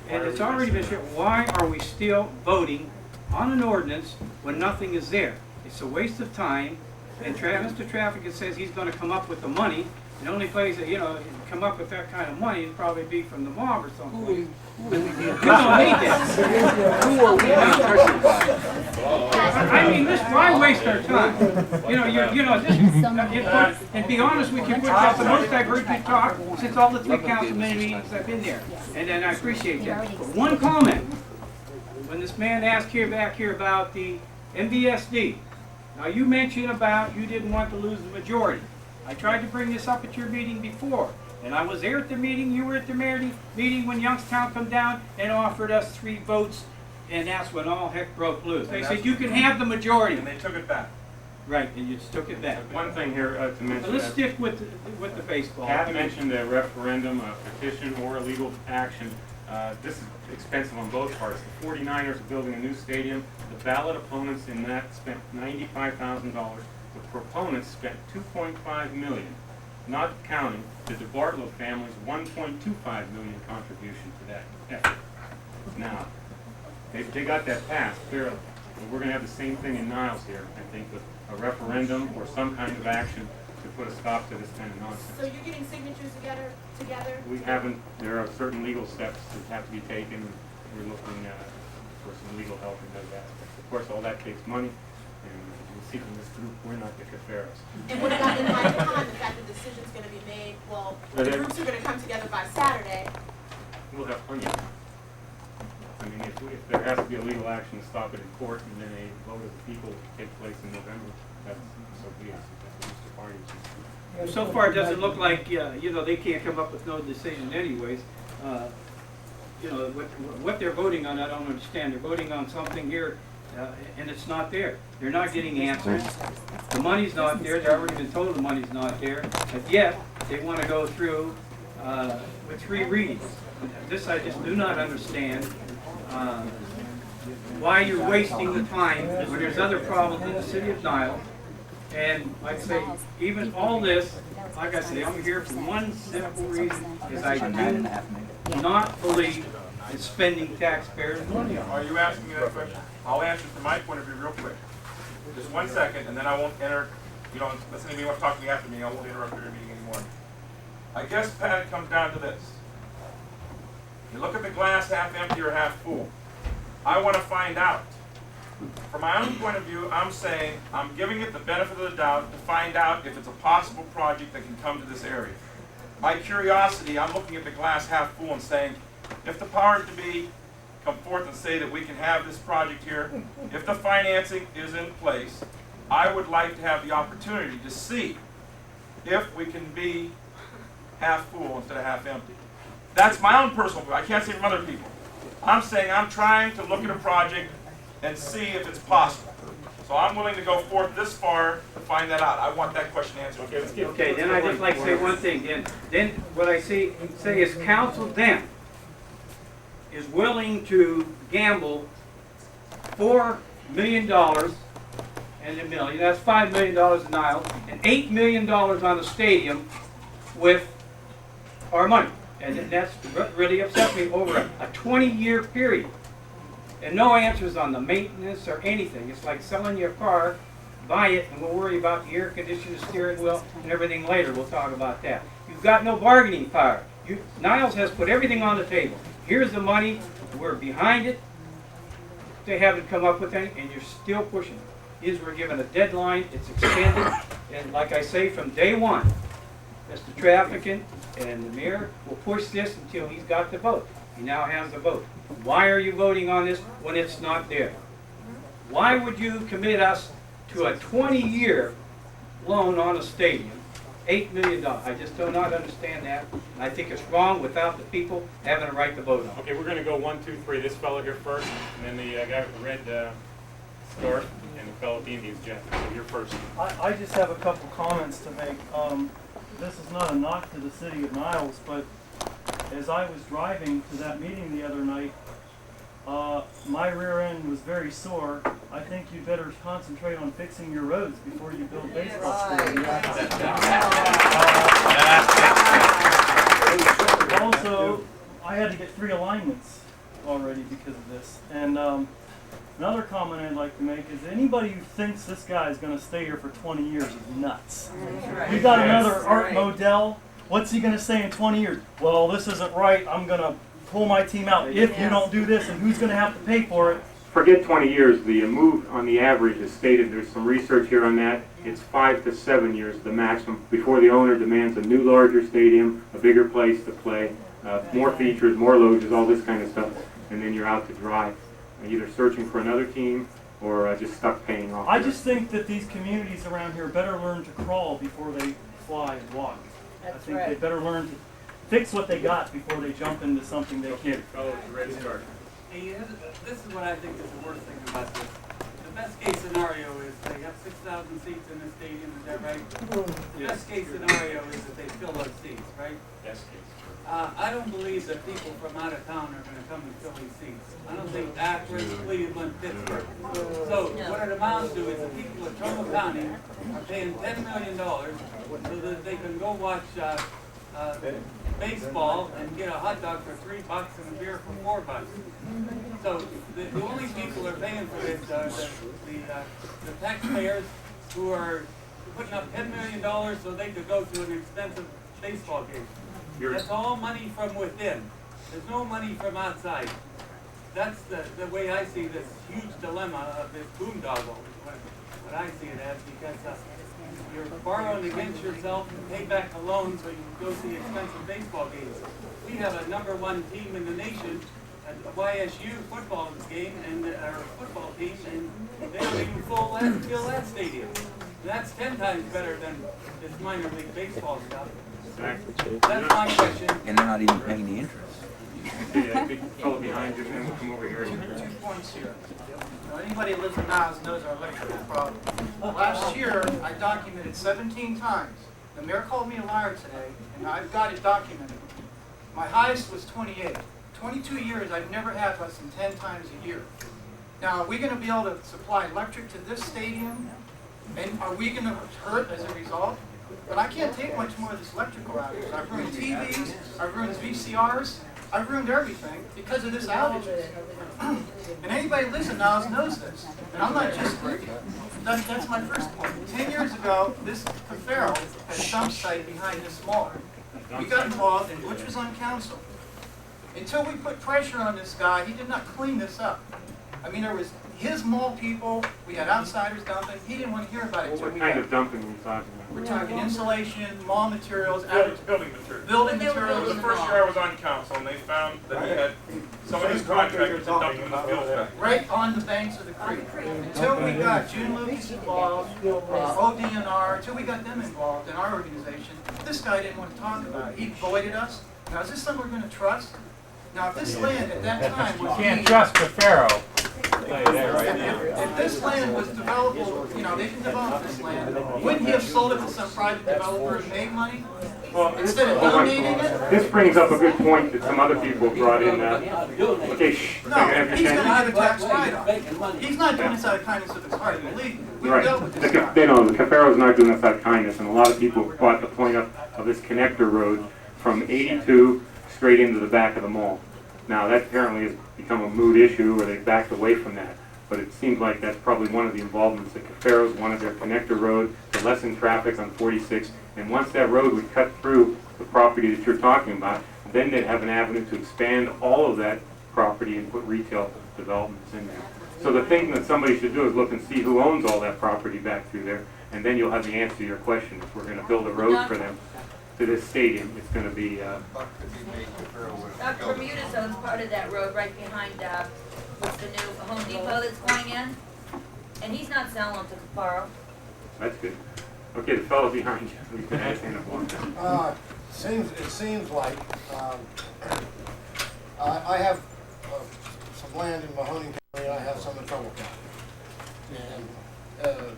and it's already been shared. Why are we still voting on an ordinance when nothing is there? It's a waste of time, and Mr. Trafficant says he's going to come up with the money. The only place that, come up with that kind of money would probably be from the mob or something. You don't need that. I mean, why waste our time? And be honest with you, that's the most I've heard you talk since all the 3 councilman meetings I've been there. And I appreciate that. But one comment, when this man asked back here about the MVSD, now you mentioned about you didn't want to lose the majority. I tried to bring this up at your meeting before, and I was there at the meeting, you were at the meeting when Youngstown come down and offered us 3 votes, and that's when all heck broke loose. They said you can have the majority. And they took it back. Right, and you just took it back. One thing here to mention. So let's stick with the baseball. Pat mentioned a referendum, a petition, or a legal action. This is expensive on both parts. The 49ers are building a new stadium. The ballot opponents in that spent $95,000. The proponents spent $2.5 million, not counting the DeBartolo family's $1.25 million contribution to that effort. Now, they got that passed clearly. But we're going to have the same thing in Niles here, I think, with a referendum or some kind of action to put a stop to this kind of nonsense. So you're getting signatures together? We haven't, there are certain legal steps that have to be taken. We're looking for some legal help in those aspects. Of course, all that takes money, and as you see from this group, we're not the Cafaros. And what about in my time, the fact that the decision's going to be made, well, the groups are going to come together by Saturday, legal action to stop it in court, and then a vote of the people take place in November. That's so be it. That's what Mr. Barney said. So far, it doesn't look like, you know, they can't come up with no decision anyways. You know, what they're voting on, I don't understand. They're voting on something here, and it's not there. They're not getting answers. The money's not there. They've already been told the money's not there. But yet, they want to go through with 3 readings. This I just do not understand. Why you're wasting the time when there's other problems in the city of Niles. And like I say, even all this, like I say, I'm here for one simple reason, is I do not believe in spending taxpayers' money on it. Are you asking me that question? I'll answer from my point of view real quick. Just 1 second, and then I won't enter, you know, unless anybody wants to talk to me after me, I won't interrupt your meeting anymore. I guess, Pat, it comes down to this. You look at the glass half empty or half full. I want to find out. From my own point of view, I'm saying I'm giving it the benefit of the doubt to find out if it's a possible project that can come to this area. By curiosity, I'm looking at the glass half full and saying, if the powers to be come forth and say that we can have this project here, if the financing is in place, I would like to have the opportunity to see if we can be half full instead of half empty. That's my own personal view. I can't say from other people. I'm saying I'm trying to look at a project and see if it's possible. So I'm willing to go forth this far to find that out. I want that question answered. Okay, then I just like to say one thing. Then what I say is council then is willing to gamble $4 million and $1 million. That's $5 million in Niles and $8 million on the stadium with our money. And that's really upset me over a 20-year period. And no answers on the maintenance or anything. It's like selling your car, buy it, and we'll worry about the air conditioner, steering wheel, and everything later. We'll talk about that. You've got no bargaining power. Niles has put everything on the table. Here's the money. We're behind it. They haven't come up with anything, and you're still pushing it. We're given a deadline. It's extended. And like I say, from day one, Mr. Trafficant and the mayor will push this until he's got the vote. He now has the vote. Why are you voting on this when it's not there? Why would you commit us to a 20-year loan on a stadium, $8 million? I just do not understand that. And I think it's wrong without the people having a right to vote on it. Okay, we're going to go 1, 2, 3. This fellow here first, and then the guy with the red scarf, and the fellow with the Indians jacket. So you're first. I just have a couple comments to make. This is not a knock to the city of Niles, but as I was driving to that meeting the other night, my rear end was very sore. I think you better concentrate on fixing your roads before you build baseball stadiums. Also, I had to get 3 alignments already because of this. And another comment I'd like to make is anybody who thinks this guy is going to stay here for 20 years is nuts. You got another Art Modell. What's he going to say in 20 years? Well, this isn't right. I'm going to pull my team out if you don't do this, and who's going to have to pay for it? Forget 20 years. The move on the average is stated. There's some research here on that. It's 5 to 7 years, the maximum, before the owner demands a new, larger stadium, a bigger place to play, more features, more loges, all this kind of stuff, and then you're out to dry, either searching for another team or just stuck paying off. I just think that these communities around here better learn to crawl before they fly and walk. I think they better learn to fix what they got before they jump into something they can't. Hey, this is what I think is the worst thing about this. The best case scenario is they have 6,000 seats in the stadium, is that right? The best case scenario is that they fill those seats, right? Best case. I don't believe that people from out of town are going to come and fill these seats. I don't think Akron, Cleveland, Pittsburgh. So what it amounts to is the people of Trumbull County are paying $10 million so that they can go watch baseball and get a hot dog for $3 and a beer for $4. So the only people who are paying for this are the taxpayers who are putting up $10 million so they could go to an expensive baseball game. That's all money from within. There's no money from outside. That's the way I see this huge dilemma of this boondoggle, what I see it as, because you're borrowing against yourself to pay back a loan so you can go see expensive baseball games. We have a #1 team in the nation, YSU football game and our football team, and they don't even fill that stadium. That's 10 times better than this minor league baseball stuff. Exactly. That's my question. And they're not even paying the interest. Yeah, big fellow behind you, and we'll come over here. 2 points here. Now, anybody who lives in Niles knows our electrical problem. Last year, I documented 17 times. The mayor called me a liar today, and I've got it documented. My highest was 28. 22 years, I've never had less than 10 times a year. Now, are we going to be able to supply electric to this stadium? And are we going to hurt as a result? But I can't take much more of this electrical outage. I've ruined TVs, I've ruined VCRs, I've ruined everything because of this outage. And anybody who lives in Niles knows this. And I'm not just crazy. That's my first point. 10 years ago, this Cafaro had a dump site behind this mall. We got involved, and Butch was on council. Until we put pressure on this guy, he did not clean this up. I mean, there was his mall people, we had outsiders dumping, he didn't want to hear about it. What kind of dumping are we talking about? We're talking insulation, mall materials, Building materials. building But they were materials. building The first year I was on council, and they found that he had some of his contractors had dumped in the fuel factory. Right on the banks of the creek. Until we got June Lucas involved, ODNR, until we got them involved in our organization, this guy didn't want to talk about it. He avoided us. Now, is this something we're going to trust? Now, if this land at that time was... You can't trust Cafaro. If this land was developable, you know, they can develop this land, wouldn't he have sold it to some private developer and made money? Instead of donating it? This brings up a good point that some other people brought in. Okay, shh. No, he's going to get a tax write-off. He's not doing this out of kindness of his heart. Believe me, we've dealt with this guy. They know the Cafaro's not doing this out of kindness, and a lot of people brought the point up of this connector road from 82 straight into the back of the mall. Now, that apparently has become a moot issue, or they backed away from that. But it seems like that's probably one of the involvements. The Cafaro's wanted their connector road to lessen traffic on 46, and once that road would cut through the property that you're talking about, then they'd have an avenue to expand all of that property and put retail developments in there. So the thing that somebody should do is look and see who owns all that property back through there, and then you'll have the answer to your question. If we're going to build a road for them to this stadium, it's going to be... Dr. Bermuda's owns part of that road right behind, what's the new Home Depot that's going in? And he's not selling them to Cafaro. That's good. Okay, the fellow behind you. We've been asking him a long time. It seems like I have some land in Mahoning County and I have some in Trumbull County. And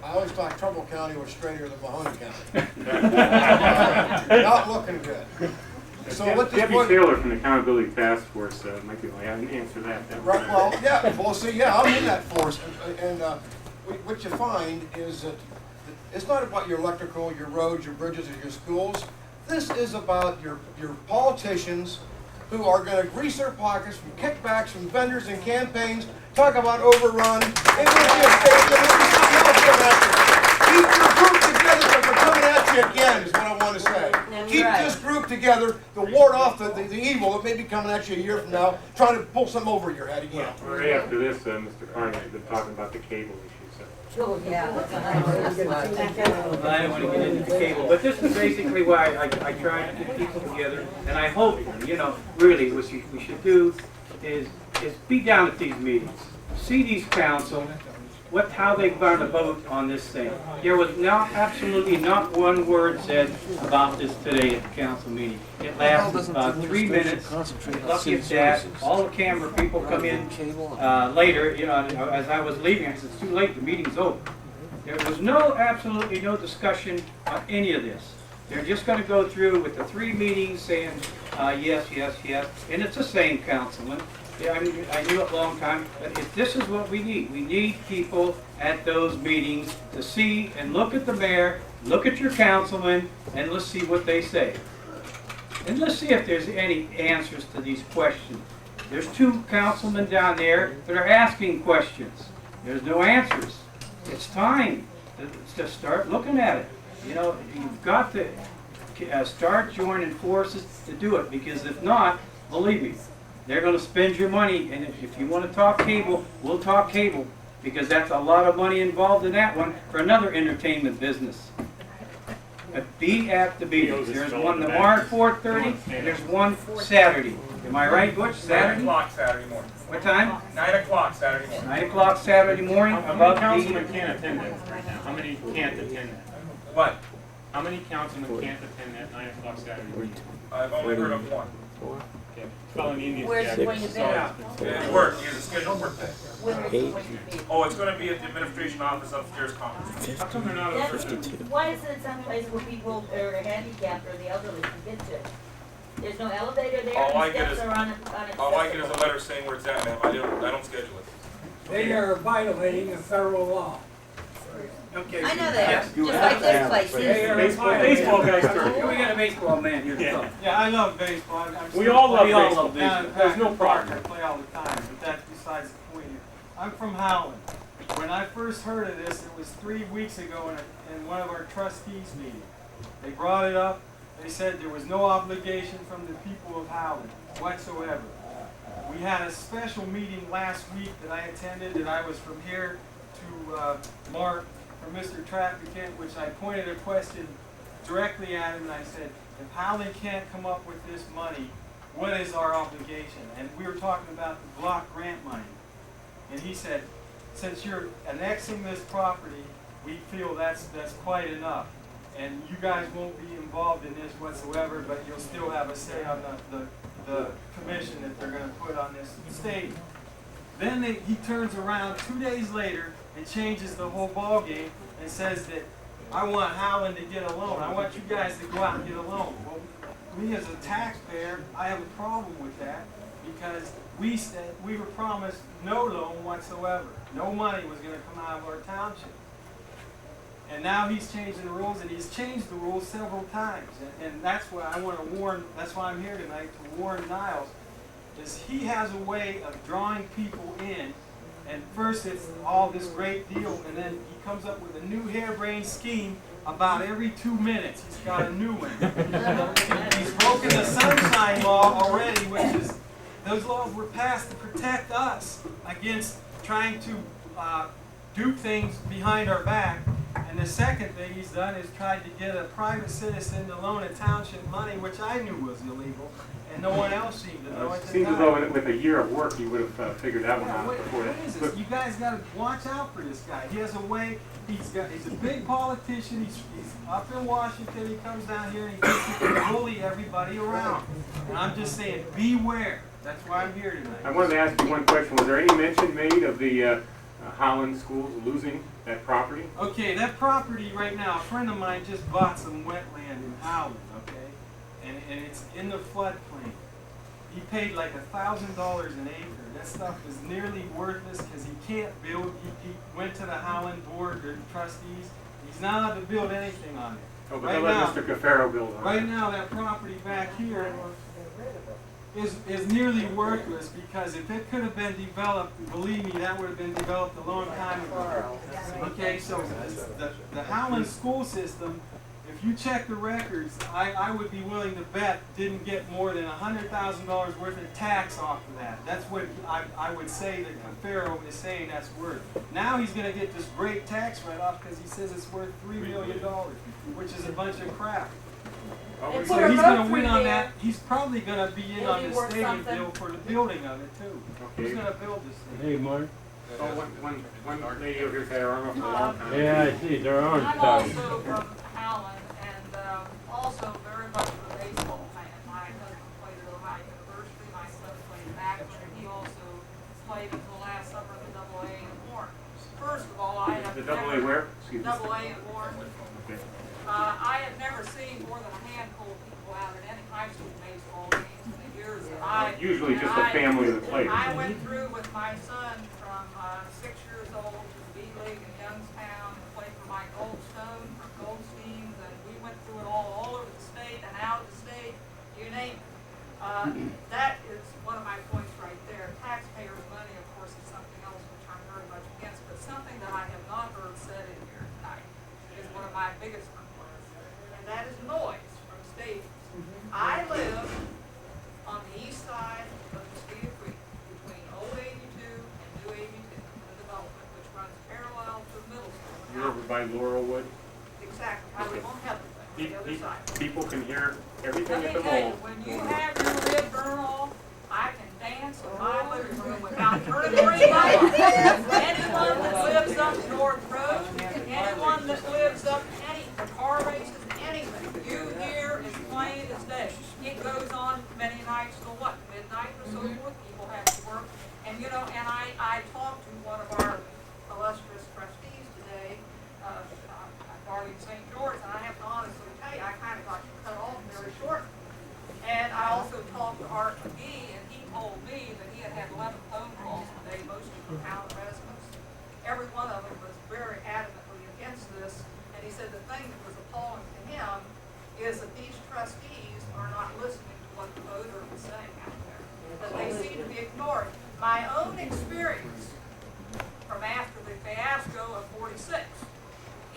I always thought Trumbull County was straighter than Mahoning County. Not looking good. So what this Debbie Taylor from the Accountability Task Force might be able to answer that. Right, well, yeah, well, see, yeah, I'm in that force, and what you find is that it's not about your electrical, your roads, your bridges, or your schools. This is about your politicians who are going to grease their pockets from kickbacks from vendors and campaigns, talk about overrun, and we'll be a state, and we'll be something else coming at you. Keep your group together because we're coming at you again, is what I want to say. Keep this group together to ward off the evil that may be coming at you a year from now, trying to pull something over your head again. Right after this, Mr. Carney has been talking about the cable issue. Oh, yeah. I don't want to get into the cable, but this is basically why I try to get people together, and I hope, you know, really what we should do is be down at these meetings, see these council, how they're going to vote on this thing. There was absolutely not one word said about this today at the council meeting. It lasted about 3 minutes. Lucky at that. All the camera people come in later. You know, as I was leaving, I said, "It's too late. The meeting's over." There was absolutely no discussion on any of this. They're just going to go through with the 3 meetings saying yes, yes, yes, and it's the same councilman. Yeah, I knew it a long time, but this is what we need. We need people at those meetings to see and look at the mayor, look at your councilman, and let's see what they say. And let's see if there's any answers to these questions. There's 2 councilmen down there that are asking questions. There's no answers. It's time to start looking at it. You know, you've got to start joining forces to do it, because if not, believe me, they're going to spend your money, and if you want to talk cable, we'll talk cable, because that's a lot of money involved in that one for another entertainment business. Be at the meetings. There's one tomorrow at 4:30, and there's one Saturday. Am I right, Butch? 9 Saturday? o'clock Saturday morning. What time? 9 o'clock Saturday morning. 9 o'clock Saturday morning. How many About councilmen can't attend that right now? How many can't attend that? What? How many councilmen can't attend that 9 o'clock Saturday morning? I've only heard of one. Okay. Fellow Indians. Where's it going to be? Yeah, it worked. He has a scheduled work day. Where is it going to be? Oh, it's going to be at the administration office upstairs conference. How come they're not That's- over to? Why is it someplace where people are handicapped or the elderly can get to? There's no elevator there, All I the get steps is- are unaccessible. All I get is a letter saying where it's at, ma'am. I don't schedule it. They are violating a federal law. Okay. I know they are, just like this place They is. are Baseball guys turn. Here we got a baseball man here to talk. Yeah, I love baseball. We all love We all baseball. love baseball. There's no problem. I play all the time, but that's besides the point here. I'm from Howland. When I first heard of this, it was 3 weeks ago in one of our trustees' meetings. They brought it up. They said there was no obligation from the people of Howland whatsoever. We had a special meeting last week that I attended, and I was from here to Mark for Mr. Traficant, which I pointed a question directly at him, and I said, if Howland can't come up with this money, what is our obligation? And we were talking about the block grant money. And he said, since you're annexing this property, we feel that's quite enough. And you guys won't be involved in this whatsoever, but you'll still have a say on the commission that they're gonna put on this stadium. Then he turns around 2 days later and changes the whole ballgame and says that I want Howland to get a loan. I want you guys to go out and get a loan. Well, me as a taxpayer, I have a problem with that because we said we were promised no loan whatsoever. No money was going to come out of our township. And now he's changing the rules, and he's changed the rules several times. And that's why I want to warn, that's why I'm here tonight, to warn Niles, is he has a way of drawing people in. And first it's all this great deal, and then he comes up with a new harebrained scheme about every 2 minutes. He's got a new one. He's broken the sunshine law already, which is, those laws were passed to protect us against trying to do things behind our back. And the second thing he's done is tried to get a private citizen to loan a township money, which I knew was illegal, and no one else seemed to know at the time. Seems as though with a year of work, you would have figured that one out before What is this? You guys got to watch out for this guy. He has a way. He's a big politician. He's up in Washington. He comes down here and he thinks he can bully everybody around. And I'm just saying, beware. That's why I'm here tonight. I wanted to ask you one question. Was there any mention made of the Holland schools losing that property? Okay, that property right now, a friend of mine just bought some wetland in Howland, okay? And it's in the floodplain. He paid like $1,000 an acre. That stuff is nearly worthless because he can't build. He went to the Howland Board or trustees. He's not allowed to build anything on it. Oh, but they let Mr. Cafaro build on it. Right now, that property back here is nearly worthless because if it could have been developed, believe me, that would have been developed a long time ago. Okay, so the Howland school system, if you check the records, I would be willing to bet didn't get more than $100,000 worth of tax off of that. That's what I would say that Cafaro is saying that's worth. Now he's going to get this great tax write-off because he says it's worth $3 million, which is a bunch of crap. They So put a he's road going to through win on there. that. He's probably going to be in It'll on be the worth stadium something. deal for the building of it too. He's going to build this thing. Hey, Mark. Oh, one lady over here's had her arm up for a long time. Yeah, I see, their arms I'm tied. also from Howland and also very much of a baseball fan. My husband played at Ohio University, my son played Akron, and he also played until last summer in the AA in Warren. First of all, I have The never... AA where? Excuse me. AA in Warren. Okay. I have never seen more than a handful of people out at any high school baseball games in the years that I... Usually just the family of the players. I went through with my son from 6 years old to the B League in Youngstown, played for Mike Goldstone, for Goldsteins, and we went through it all over the state and out of the state, you name it. That is one of my points right there. Taxpayers' money, of course, is something else which I'm very much against, but something that I have not heard said in here tonight is one of my biggest complaints, and that is noise from stadiums. I live on the east side of Mosquito Creek, between Old 82 and New 82, the development which runs parallel to the middle school. You're over by Laurelwood? Exactly. I live on Heatherton. the other side. People can hear everything Let at me the tell you, mall. when you have your rib burn off, I can dance in my living room without turning the radio on. Anyone that lives up North Road, anyone that lives up the car races, anything, you hear as plain as day. It goes on many nights till what, midnight or so forth, people have to work. And you know, and I talked to one of our illustrious trustees today, Darlene St. George, and I have to honestly tell you, I kind of got cut off very short. And I also talked to Art McGee, and he told me that he had had 11 phone calls today, mostly from town residents. Every one of them was very adamantly against this, and he said the thing that was appalling to him is that these trustees are not listening to what the voter is saying out there, that they seem to be ignoring. My own experience from after the fiasco of 46,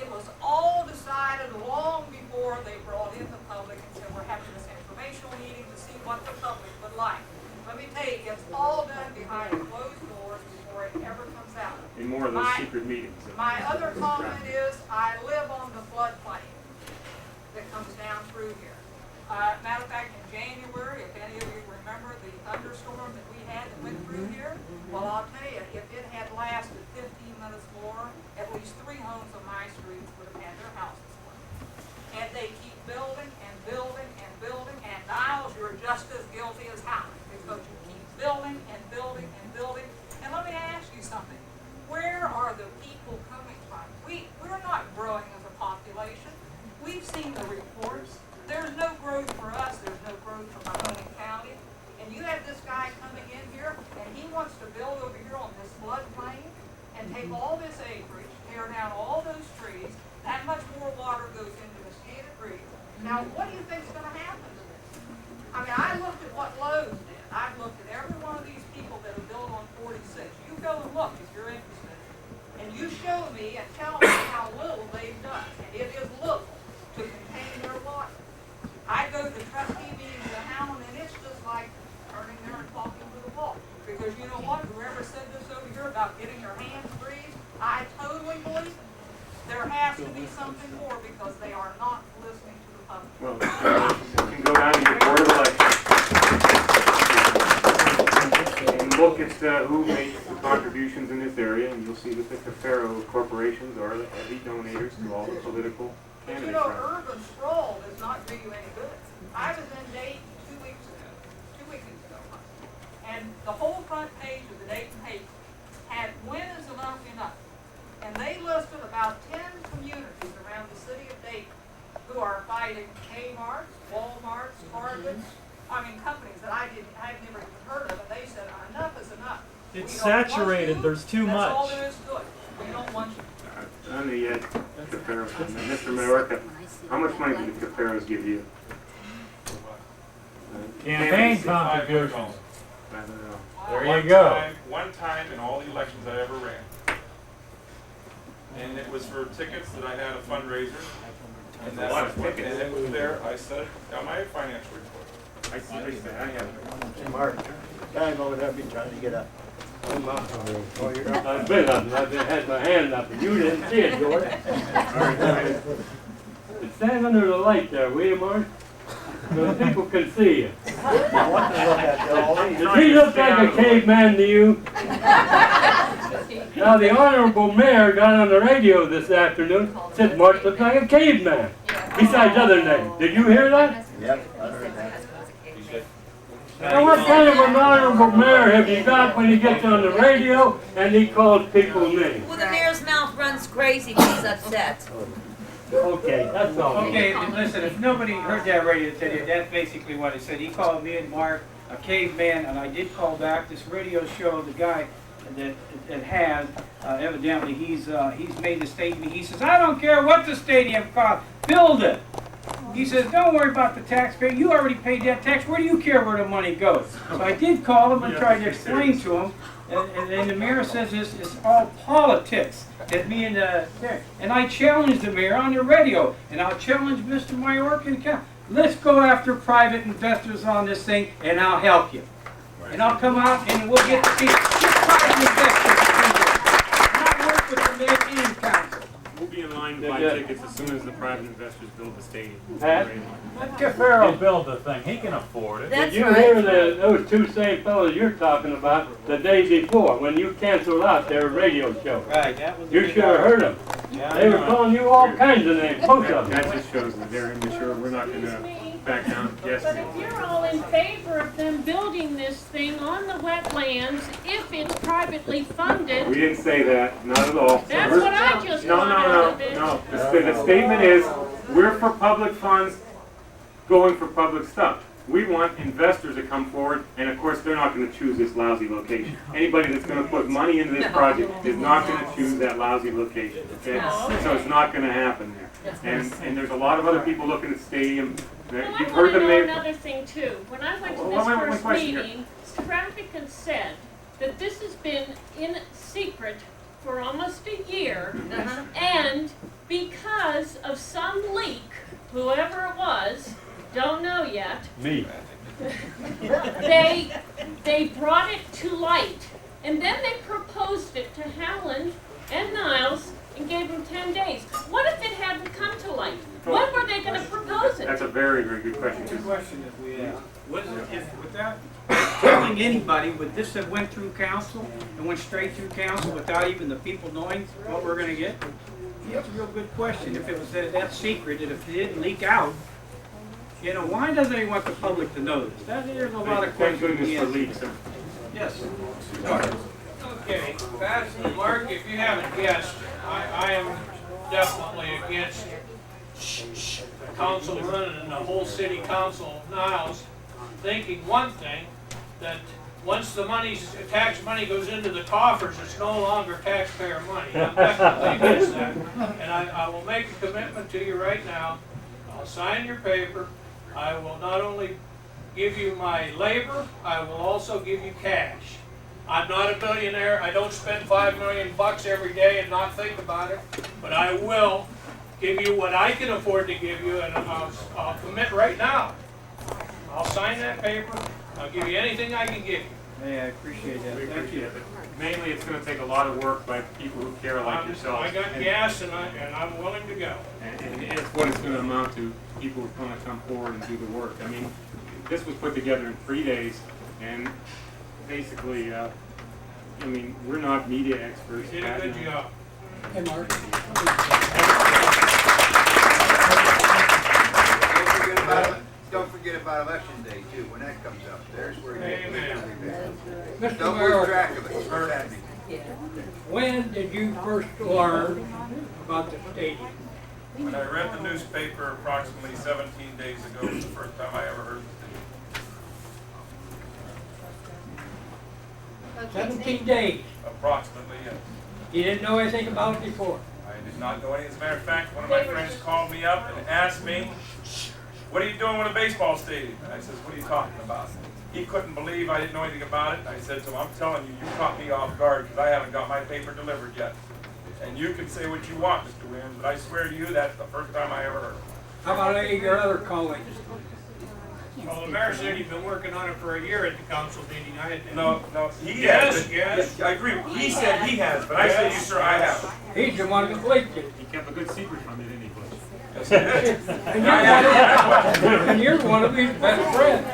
it was all decided long before they brought in the public and said, we're having this informational meeting to see what the public would like. Let me tell you, it's all done behind closed doors before it ever comes out. In more of those secret meetings. My other comment is, I live on the floodplain that comes down through here. Matter of fact, in January, if any of you remember the thunderstorm that we had that went through here, well, I'll tell you, if it had lasted 15 minutes more, at least 3 homes on my street would have had their houses flooded. And they keep building and building and building, and Niles, you're just as guilty as Howard, because you keep building and building and building. And let me ask you something. Where are the people coming from? We're not growing as a population. We've seen the reports. There's no growth for us. There's no growth for Mahoney County. And you have this guy coming in here, and he wants to build over here on this floodplain and take all this acreage, tear down all those trees. That much more water goes into the Scanted Creek. Now, what do you think is going to happen to this? I mean, I looked at what Lowe's did. I've looked at every one of these people that have built on 46. You go and look if you're interested. And you show me and tell me how little they've done. And it is little to contain their water. I go to trustee meetings in Howland, and it's just like turning there and talking to the wall. Because you know what? Whoever said this over here about getting your hands freed, I totally believe it. There has to be something more because they are not listening to the public. Well, you can go down to your Board of Elections and look at who makes the contributions in this area, and you'll see that the Cafaro corporations are the heavy donators to all the political But you candidates. know, urban sprawl does not do you any good. I was in Dayton 2 weekends ago, and the whole front page of the Dayton paper had when is enough enough. And they listed about 10 communities around the city of Dayton who are fighting Kmart's, Walmart's, Target's, companies that I've never even heard of, and they said enough is enough. It's We don't want saturated. you. There's too That's all much. there is to it. We don't want you. On the Cafaro, Mr. Mayorka, how much money did the Cafaros give you? Campaign contributions. I don't know. There you go. One time in all the elections I ever ran. And it was for tickets that I had a fundraiser. And A lot of tickets. And it was there, I said, on my financial report. I have it. Mark, time over there, I've been trying to get up. Oh, you're not? I've had my hand up, and you didn't see it, George. Stand under the light there, will you, Mark? So people can see you. Does he look like a caveman to you? Now, the Honorable Mayor got on the radio this afternoon, said Mark looked like a caveman, besides other names. Did you hear that? Yep, I heard that. Now, what kind of an honorable mayor have you got when he gets on the radio and he calls people names? Well, the mayor's mouth runs crazy when he's upset. Okay, that's all. Okay, listen, if nobody heard that radio today, that's basically what it said. He called me and Mark a caveman, and I did call back this radio show, the guy that had, evidently he's made the statement. He says, I don't care what the stadium costs, build it. He says, don't worry about the taxpayer. You already paid that tax. Where do you care where the money goes? So I did call him and tried to explain to him. And the mayor says it's all politics. That me and I challenged the mayor on the radio. And I'll challenge Mr. Mayork and Cal. Let's go after private investors on this thing, and I'll help you. And I'll come out and we'll get private investors. Not work with the mayor and council. We'll be in line line to buy Yeah. tickets as soon as the private investors build the stadium. Pat? Let Cafaro build the thing, he can afford it. Did you hear those two same fellows you're talking about the day before, when you canceled out their radio show? Right, that was. You should have heard them. Yeah, They were calling you all kinds of names, both of That them. just shows that they're immature. We're not going to back down. Yes, But if you're all in favor of them building this thing on the wetlands, if it's privately funded, we didn't say that, not at all. that's what I just No, got out of it. no. The statement is, we're for public funds going for public stuff. We want investors to come forward, and of course, they're not going to choose this lousy location. Anybody that's going to put money into this project is not going to choose that lousy location, okay? So it's not going to happen there. And there's a lot of other people looking at the stadium. Well, I You've want heard to the know mayor. another thing too. When I went to Well, this wait, one first question here. meeting, traffic had said that this has been in secret for almost a year, and because of some leak, whoever it was, don't know yet, Me. they brought it to light, and then they proposed it to Howland and Niles and gave them 10 days. What if it hadn't come to light? When were they going to propose it? That's a very, very good question. Good question if we ask. Without telling anybody, would this have went through council and went straight through council without even the people knowing what we're gonna get? That's a real good question. If it was that secret and if it didn't leak out, you know, why doesn't he want the public to know this? There's a lot of Thank questions. goodness for leaks, sir. Yes. Okay, Pat, Mark, if you haven't guessed, I am definitely against the council running and the whole city council of Niles thinking one thing, that once the tax money goes into the coffers, it's no longer taxpayer money. I'm definitely against that. And I will make a commitment to you right now. I'll sign your paper. I will not only give you my labor, I will also give you cash. I'm not a billionaire. I don't spend $5 million every day and not think about it. But I will give you what I can afford to give you, and I'll commit right now. I'll sign that paper. I'll give you anything I can give you. Yeah, I appreciate that. We Thank appreciate you. it. But mainly, it's going to take a lot of work by people who care like yourselves. I got gas and I'm willing to go. And it's what it's going to amount to, people who want to come forward and do the work. I mean, this was put together in 3 days, and basically, I mean, we're not media experts. You did a good job. Hey, Mark. Don't forget about election day too, when that comes up. There's where you Mr. don't Mayor, lose track of it. What's happening? when did you first learn about the stadium? When I read the newspaper approximately 17 days ago was the first time I ever heard of 17 days. approximately, yes. You didn't know anything about it before? I did not know any. As a matter of fact, one of my friends called me up and asked me, "What are you doing with a baseball stadium?" And I says, "What are you talking about?" He couldn't believe I didn't know anything about it. I said to him, "I'm telling you, you caught me off guard because I haven't got my paper delivered yet. And you can say what you want, Mr. Williams, but I swear to you, that's the first time I ever heard of it." How about any of your other colleagues? Well, the mayor said he's been working on it for a year at the council meeting. No, he Yes, has. yes. I agree. He said he has, but I said, "You, sir, I haven't." He's the one that leaked it. He kept a good secret from you, didn't he, Bush? Yes, he did. And you're one of his best friends.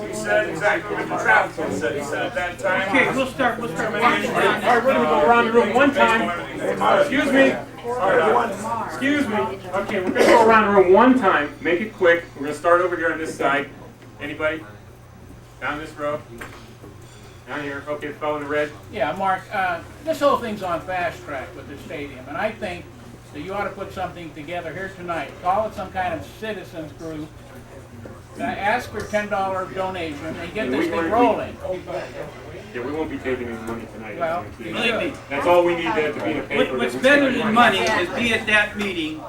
He said exactly what the traffic said. He said at that time. Okay, we'll start. All right, we're going to go around the room one time. Excuse me. Excuse me. Okay, we're going to go around the room one time. Make it quick. We're going to start over here on this side. Anybody? Down this row? Down here. Okay, fellow in the red. Yeah, Mark, this whole thing's on fast track with the stadium, and I think that you ought to put something together here tonight. Call it some kind of citizens group. Ask for $10 donation and get this thing rolling. Yeah, we won't be taking any money tonight. Well, Believe me. That's all we need there to be in the paper. What's better than money is be at that meeting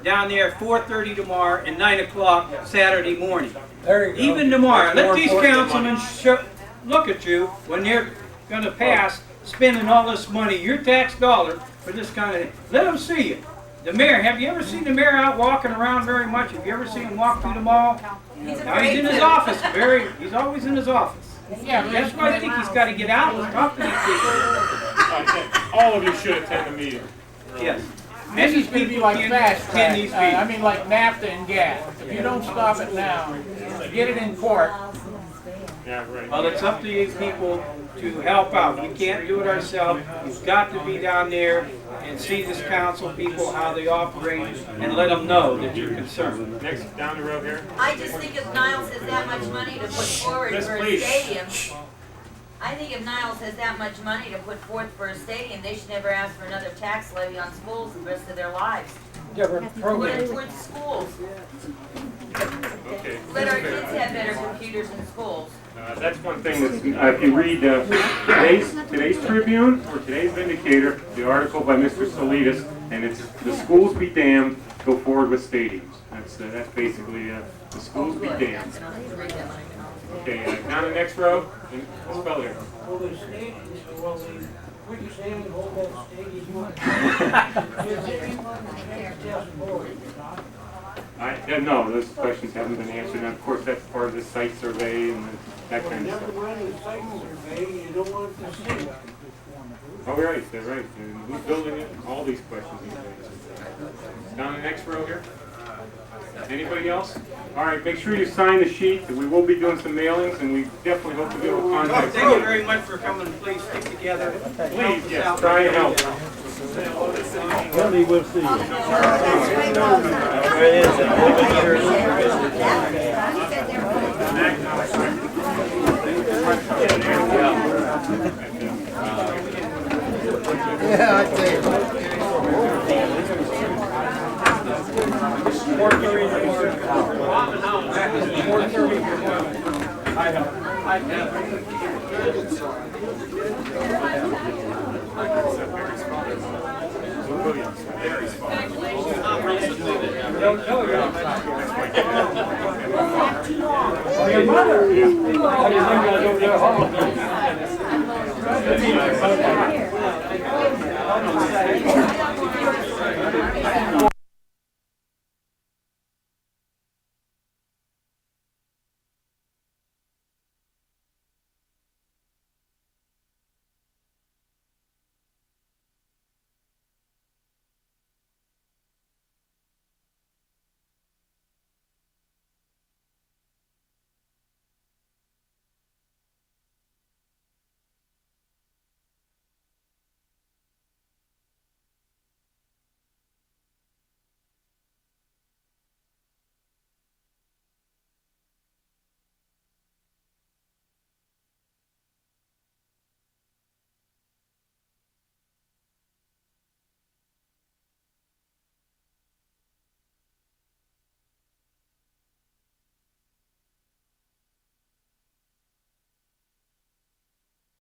down there at 4:30 tomorrow and 9 o'clock Saturday morning. There you go. Even tomorrow, That's let more these important than councilmen look at you when they're gonna pass spending all this money, your tax dollar, for this kind of, let them see you. The mayor, have you ever seen the mayor out walking around very much? Have you ever seen him walk through the mall? Now, he's in his office, he's always in his office. Yeah, That's why I think he's gotta get out and talk to these people. All of you should attend the meeting. Yes. This is gonna be like fast track, these I mean like NAFTA and gas. If you don't stop it now, get it in court. Yeah, right. Well, it's up to you people to help out. We can't do it ourselves. You've got to be down there and see this council people, how they operate, and let them know that you're concerned. Next, down the road here. I just think if Niles has that much money to put forward Yes, for a please. stadium, I think if Niles has that much money to put forth for a stadium, they should never ask for another tax levy on schools the rest of their lives. Different Put program. it towards schools. Okay. Let our kids have better computers in schools. That's one thing that's, if you read today's Tribune or today's Vindicator, the article by Mr. Salidas, and it's the schools be damned, go forward with stadiums. That's basically the schools be damned. Okay, down the next row, and spell here. Will the state, will the quicksand hold that stadium? Is anyone test board? No, those questions haven't been answered, and of course that's part of the site survey and that kind of Never stuff. mind the site survey, you don't want to see. Oh, right, they're right. And who's building it? All these questions. Down the next row here. Anybody else? All right, make sure you sign the sheet. We will be doing some mailings, and we definitely hope to be able to Well, contact thank you very much for coming. Please stick together. Please, yes, try and help. Wendy, we'll see you. There it Yeah, I think. Your mother. Thank you.